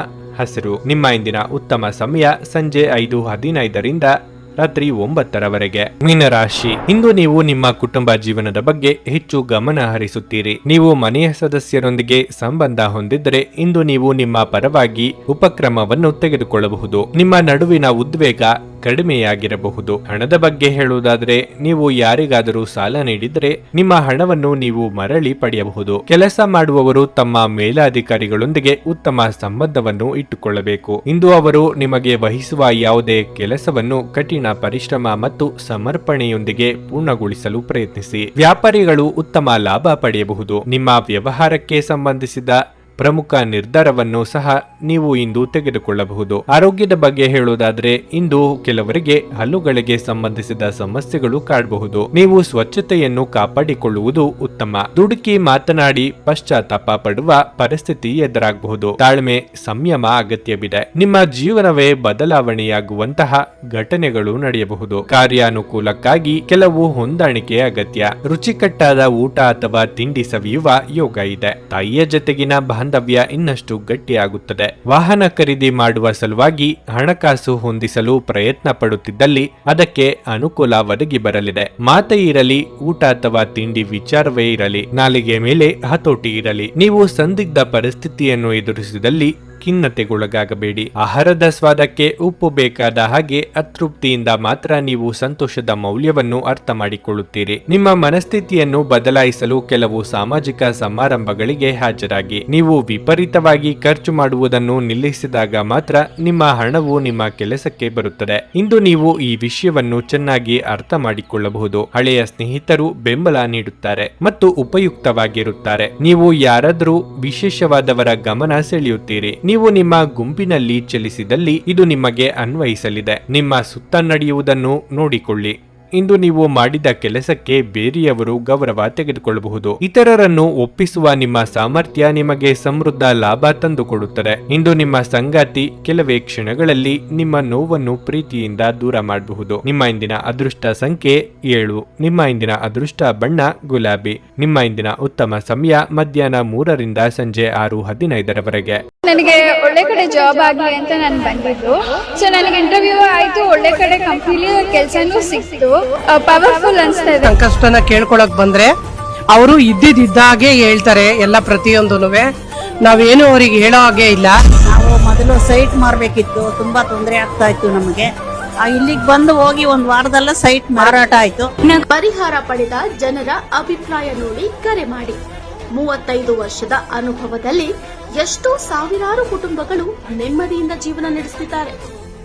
ಹಸಿರು. ನಿಮ್ಮ ಇಂದಿನ ಉತ್ತಮ ಸಮಯ ಸಂಜೆ 5:15 ರಾತ್ರಿ 9 ಮೀನರಾಶಿ. ಇಂದು ನೀವು ನಿಮ್ಮ ಕುಟುಂಬ ಜೀವನದ ಬಗ್ಗೆ ಹೆಚ್ಚು ಗಮನ ಹರಿಸುತ್ತೀರಿ. ನೀವು ಮನೆಯ ಸದಸ್ಯರೊಂದಿಗೆ ಸಂಬಂಧ ಹೊಂದಿದ್ದರೆ ಇಂದು ನೀವು ನಿಮ್ಮ ಪರವಾಗಿ ಉಪಕ್ರಮವನ್ನು ತೆಗೆದುಕೊಳ್ಳಬಹುದು. ನಿಮ್ಮ ನಡುವಿನ ಉದ್ವೇಗ ಕಡಿಮೆಯಾಗಿರಬಹುದು. ಹಣದ ಬಗ್ಗೆ ಹೇಳುವುದಾದರೆ ನೀವು ಯಾರಿಗಾದರೂ ಸಾಲ ನೀಡಿದರೆ ನಿಮ್ಮ ಹಣವನ್ನು ನೀವು ಮರಳಿ ಪಡೆಯಬಹುದು. ಕೆಲಸ ಮಾಡುವವರು ತಮ್ಮ ಮೇಲಾಧಿಕಾರಿಗಳೊಂದಿಗೆ ಉತ್ತಮ ಸಂಬಂಧವನ್ನು ಇಟ್ಟುಕೊಳ್ಳಬೇಕು. ಇಂದು ಅವರು ನಿಮಗೆ ವಹಿಸುವ ಯಾವುದೇ ಕೆಲಸವನ್ನು ಕಠಿಣ ಪರಿಶ್ರಮ ಮತ್ತು ಸಮರ್ಪಣೆಯೊಂದಿಗೆ ಪೂರ್ಣಗೊಳಿಸಲು ಪ್ರಯತ್ನಿಸಿ. ವ್ಯಾಪಾರಿಗಳು ಉತ್ತಮ ಲಾಭ ಪಡೆಯಬಹುದು. ನಿಮ್ಮ ವ್ಯವಹಾರಕ್ಕೆ ಸಂಬಂಧಿಸಿದ ಪ್ರಮುಖ ನಿರ್ಧಾರವನ್ನು ಸಹ ನೀವು ಇಂದು ತೆಗೆದುಕೊಳ್ಳಬಹುದು. ಆರೋಗ್ಯದ ಬಗ್ಗೆ ಹೇಳುವುದಾದರೆ ಇಂದು ಕೆಲವರಿಗೆ ಹಲ್ಲುಗಳಿಗೆ ಸಂಬಂಧಿಸಿದ ಸಮಸ್ಯೆಗಳು ಕಾಡಬಹುದು. ನೀವು ಸ್ವಚ್ಛತೆಯನ್ನು ಕಾಪಾಡಿಕೊಳ್ಳುವುದು ಉತ್ತಮ. ದುಡುಕಿ ಮಾತನಾಡಿ ಪಶ್ಚಾತ್ತಾಪ ಪಡುವ ಪರಿಸ್ಥಿತಿ ಎದುರಾಗಬಹುದು. ತಾಳ್ಮೆ ಸಂಯಮ ಅಗತ್ಯವಿದೆ. ನಿಮ್ಮ ಜೀವನವೇ ಬದಲಾವಣೆಯಾಗುವಂತಹ ಘಟನೆಗಳು ನಡೆಯಬಹುದು. ಕಾರ್ಯಾನುಕೂಲಕ್ಕಾಗಿ ಕೆಲವು ಹೊಂದಾಣಿಕೆ ಅಗತ್ಯ. ರುಚಿಕಟ್ಟಾದ ಊಟ ಅಥವಾ ತಿಂಡಿ ಸವಿಯುವ ಯೋಗ ಇದೆ. ತಾಯಿಯ ಜೊತೆಗಿನ ಬಾಂಧವ್ಯ ಇನ್ನಷ್ಟು ಗಟ್ಟಿಯಾಗುತ್ತದೆ. ವಾಹನ ಖರೀದಿ ಮಾಡುವ ಸಲುವಾಗಿ ಹಣಕಾಸು ಹೊಂದಿಸಲು ಪ್ರಯತ್ನ ಪಡುತ್ತಿದ್ದಲ್ಲಿ ಅದಕ್ಕೆ ಅನುಕೂಲ ಒದಗಿ ಬರಲಿದೆ. ಮಾತೇ ಇರಲಿ, ಊಟ ಅಥವಾ ತಿಂಡಿ ವಿಚಾರವೇ ಇರಲಿ, ನಾಲಿಗೆ ಮೇಲೆ ಹತೋಟಿ ಇರಲಿ. ನೀವು ಸಂದಿಗ್ಧ ಪರಿಸ್ಥಿತಿಯನ್ನು ಎದುರಿಸಿದಲ್ಲಿ ಖಿನ್ನತೆಗೊಳಗಾಗಬೇಡಿ. ಆಹಾರದ ಸ್ವಾದಕ್ಕೆ ಉಪ್ಪು ಬೇಕಾದ ಹಾಗೆ ಅತೃಪ್ತಿಯಿಂದ ಮಾತ್ರ ನೀವು ಸಂತೋಷದ ಮೌಲ್ಯವನ್ನು ಅರ್ಥ ಮಾಡಿಕೊಳ್ಳುತ್ತೀರಿ. ನಿಮ್ಮ ಮನಸ್ಥಿತಿಯನ್ನು ಬದಲಾಯಿಸಲು ಕೆಲವು ಸಾಮಾಜಿಕ ಸಮಾರಂಭಗಳಿಗೆ ಹಾಜರಾಗಿ. ನೀವು ವಿಪರೀತವಾಗಿ ಖರ್ಚು ಮಾಡುವುದನ್ನು ನಿಲ್ಲಿಸಿದಾಗ ಮಾತ್ರ ನಿಮ್ಮ ಹಣವು ನಿಮ್ಮ ಕೆಲಸಕ್ಕೆ ಬರುತ್ತದೆ. ಇಂದು ನೀವು ಈ ವಿಷಯವನ್ನು ಚೆನ್ನಾಗಿ ಅರ್ಥ ಮಾಡಿಕೊಳ್ಳಬಹುದು. ಹಳೆಯ ಸ್ನೇಹಿತರು ಬೆಂಬಲ ನೀಡುತ್ತಾರೆ ಮತ್ತು ಉಪಯುಕ್ತವಾಗಿರುತ್ತಾರೆ. ನೀವು ಯಾರಾದರೂ ವಿಶೇಷವಾದವರ ಗಮನ ಸೆಳೆಯುತ್ತೀರಿ. ನೀವು ನಿಮ್ಮ ಗುಂಪಿನಲ್ಲಿ ಚಲಿಸಿದಲ್ಲಿ ಇದು ನಿಮಗೆ ಅನ್ವಯಿಸಲಿದೆ. ನಿಮ್ಮ ಸುತ್ತ ನಡೆಯುವುದನ್ನು ನೋಡಿಕೊಳ್ಳಿ. ಇಂದು ನೀವು ಮಾಡಿದ ಕೆಲಸಕ್ಕೆ ಬೇರೆಯವರು ಗೌರವ ತೆಗೆದುಕೊಳ್ಳಬಹುದು. ಇತರರನ್ನು ಒಪ್ಪಿಸುವ ನಿಮ್ಮ ಸಾಮರ್ಥ್ಯ ನಿಮಗೆ ಸಮೃದ್ಧ ಲಾಭ ತಂದುಕೊಡುತ್ತದೆ. ಇಂದು ನಿಮ್ಮ ಸಂಗಾತಿ ಕೆಲವೇ ಕ್ಷಣಗಳಲ್ಲಿ ನಿಮ್ಮ ನೋವನ್ನು ಪ್ರೀತಿಯಿಂದ ದೂರ ಮಾಡಬಹುದು. ನಿಮ್ಮ ಇಂದಿನ ಅದೃಷ್ಟ ಸಂಖ್ಯೆ 7. ನಿಮ್ಮ ಇಂದಿನ ಅದೃಷ್ಟ ಬಣ್ಣ ಗುಲಾಬಿ. ನಿಮ್ಮ ಇಂದಿನ ಉತ್ತಮ ಸಮಯ ಮಧ್ಯಾಹ್ನ 3 ಸಂಜೆ 6:15 ನನಗೆ ಒಳ್ಳೆ ಕಡೆ ಜಾಬ್ ಆಗಲಿ ಅಂತ ನಾನು ಬಂದಿದ್ದು. ಸೊ ನನಗೆ ಇಂಟರ್ವ್ಯೂ ಆಯ್ತು, ಒಳ್ಳೆ ಕಡೆ ಕಂಪ್ನಿಲಿ ಕೆಲಸನೂ ಸಿಕ್ತು. ಪವರ್ಫುಲ್ ಅನ್ಸ್ತಾ ಇದೆ. ಸಂಕಷ್ಟನ ಕೇಳ್ಕೊಳಕ್ ಬಂದ್ರೆ ಅವರು ಇದ್ದಿದ್ದಾಗೆ ಹೇಳ್ತಾರೆ ಎಲ್ಲ ಪ್ರತಿಯೊಂದೂನುವೆ. ನಾವೇನು ಅವರಿಗೆ ಹೇಳೋ ಹಾಗೆ ಇಲ್ಲ. ನಾವು ಮೊದಲು ಸೈಟ್ ಮಾರ್ಬೇಕಿತ್ತು, ತುಂಬಾ ತೊಂದರೆ ಆಗ್ತಾ ಇತ್ತು ನಮಗೆ. ಇಲ್ಲಿಗೆ ಬಂದು ಹೋಗಿ ಒಂದು ವಾರದಲ್ಲ ಸೈಟ್ ಮಾರಾಟ ಆಯ್ತು. ಪರಿಹಾರ ಪಡೆದ ಜನರ ಅಭಿಪ್ರಾಯ ನೋಡಿ ಕರೆ ಮಾಡಿ. 35 ವರ್ಷದ ಅನುಭವದಲ್ಲಿ ಎಷ್ಟೋ ಸಾವಿರಾರು ಕುಟುಂಬಗಳು ನೆಮ್ಮದಿಯಿಂದ ಜೀವನ ನಡೆಸುತ್ತಿದ್ದಾರೆ.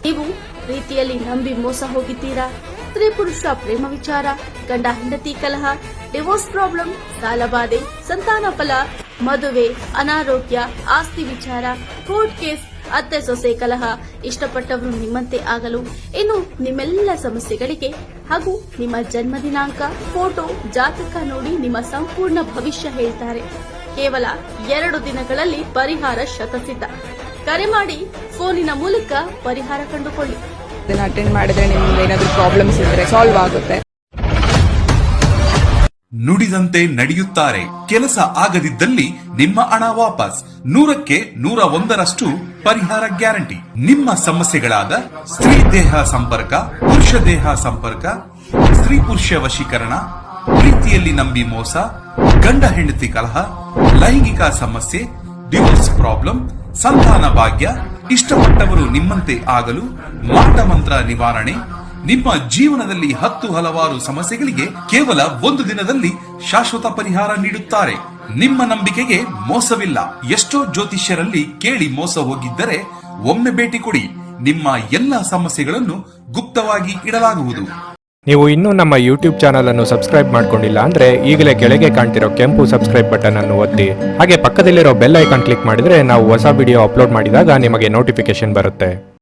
ನೀವು ಪ್ರೀತಿಯಲ್ಲಿ ನಂಬಿ ಮೋಸ ಹೋಗಿದ್ದೀರಾ? ಸ್ತ್ರೀ ಪುರುಷ ಪ್ರೇಮ ವಿಚಾರ, ಗಂಡ ಹೆಂಡತಿ ಕಲಹ, ಡಿವೋರ್ಸ್ ಪ್ರಾಬ್ಲಮ್, ಸಾಲಬಾಧೆ, ಸಂತಾನ ಫಲ, ಮದುವೆ, ಅನಾರೋಗ್ಯ, ಆಸ್ತಿ ವಿಚಾರ, ಕೋರ್ಟ್ ಕೇಸ್, ಅತ್ತೆ ಸೊಸೆ ಕಲಹ, ಇಷ್ಟಪಟ್ಟವರು ನಿಮ್ಮಂತೆ ಆಗಲು, ಇನ್ನು ನಿಮ್ಮೆಲ್ಲ ಸಮಸ್ಯೆಗಳಿಗೆ ಹಾಗೂ ನಿಮ್ಮ ಜನ್ಮ ದಿನಾಂಕ, ಫೋಟೋ, ಜಾತಕ ನೋಡಿ ನಿಮ್ಮ ಸಂಪೂರ್ಣ ಭವಿಷ್ಯ ಹೇಳ್ತಾರೆ. ಕೇವಲ 2 ದಿನಗಳಲ್ಲಿ ಪರಿಹಾರ ಶತಸಿದ್ಧ. ಕರೆ ಮಾಡಿ ಫೋನಿನ ಮೂಲಕ ಪರಿಹಾರ ಕಂಡುಕೊಳ್ಳಿ. ಇದನ್ನ ಅಟೆಂಡ್ ಮಾಡಿದ್ರೆ ನಿಮ್ಗೆ ಏನಾದರೂ ಪ್ರಾಬ್ಲಮ್ಸ್ ಇದ್ರೆ ಸಾಲ್ವ್ ಆಗುತ್ತೆ. ನುಡಿದಂತೆ ನಡೆಯುತ್ತಾರೆ. ಕೆಲಸ ಆಗದಿದ್ದಲ್ಲಿ ನಿಮ್ಮ ಹಣ ವಾಪಸ್. 100ಕ್ಕೆ 101ರಷ್ಟು ಪರಿಹಾರ ಗ್ಯಾರಂಟಿ. ನಿಮ್ಮ ಸಮಸ್ಯೆಗಳಾದ ಸ್ತ್ರೀ ದೇಹ ಸಂಪರ್ಕ, ಪುರುಷ ದೇಹ ಸಂಪರ್ಕ, ಸ್ತ್ರೀ ಪುರುಷ ವಶೀಕರಣ, ಪ್ರೀತಿಯಲ್ಲಿ ನಂಬಿ ಮೋಸ, ಗಂಡ ಹೆಂಡತಿ ಕಲಹ, ಲೈಂಗಿಕ ಸಮಸ್ಯೆ, ಡಿವೋರ್ಸ್ ಪ್ರಾಬ್ಲಮ್, ಸಂತಾನ ಭಾಗ್ಯ, ಇಷ್ಟಪಟ್ಟವರು ನಿಮ್ಮಂತೆ ಆಗಲು, ಮಾಟ ಮಂತ್ರ ನಿವಾರಣೆ, ನಿಮ್ಮ ಜೀವನದಲ್ಲಿ 10 ಹಲವಾರು ಸಮಸ್ಯೆಗಳಿಗೆ ಕೇವಲ 1 ದಿನದಲ್ಲಿ ಶಾಶ್ವತ ಪರಿಹಾರ ನೀಡುತ್ತಾರೆ. ನಿಮ್ಮ ನಂಬಿಕೆಗೆ ಮೋಸವಿಲ್ಲ. ಎಷ್ಟೋ ಜ್ಯೋತಿಷ್ಯರಲ್ಲಿ ಕೇಳಿ ಮೋಸ ಹೋಗಿದ್ದರೆ ಒಮ್ಮೆ ಭೇಟಿ ಕೊಡಿ. ನಿಮ್ಮ ಎಲ್ಲ ಸಮಸ್ಯೆಗಳನ್ನು ಗುಪ್ತವಾಗಿ ಇಡಲಾಗುವುದು. ನೀವು ಇನ್ನೂ ನಮ್ಮ ಯೂಟ್ಯೂಬ್ ಚಾನಲ್ ಅನ್ನು ಸಬ್ಸ್ಕ್ರೈಬ್ ಮಾಡ್ಕೊಂಡಿಲ್ಲ ಅಂದ್ರೆ ಈಗಲೇ ಕೆಳಗೆ ಕಾಣ್ತಿರೋ ಕೆಂಪು ಸಬ್ಸ್ಕ್ರೈಬ್ ಬಟನ್ ಅನ್ನು ಒತ್ತಿ. ಹಾಗೆ ಪಕ್ಕದಲ್ಲಿರೋ ಬೆಲ್ ಐಕಾನ್ ಕ್ಲಿಕ್ ಮಾಡಿದ್ರೆ ನಾವು ಹೊಸ ವಿಡಿಯೋ ಅಪ್ಲೋಡ್ ಮಾಡಿದಾಗ ನಿಮಗೆ ನೋಟಿಫಿಕೇಶನ್ ಬರುತ್ತೆ.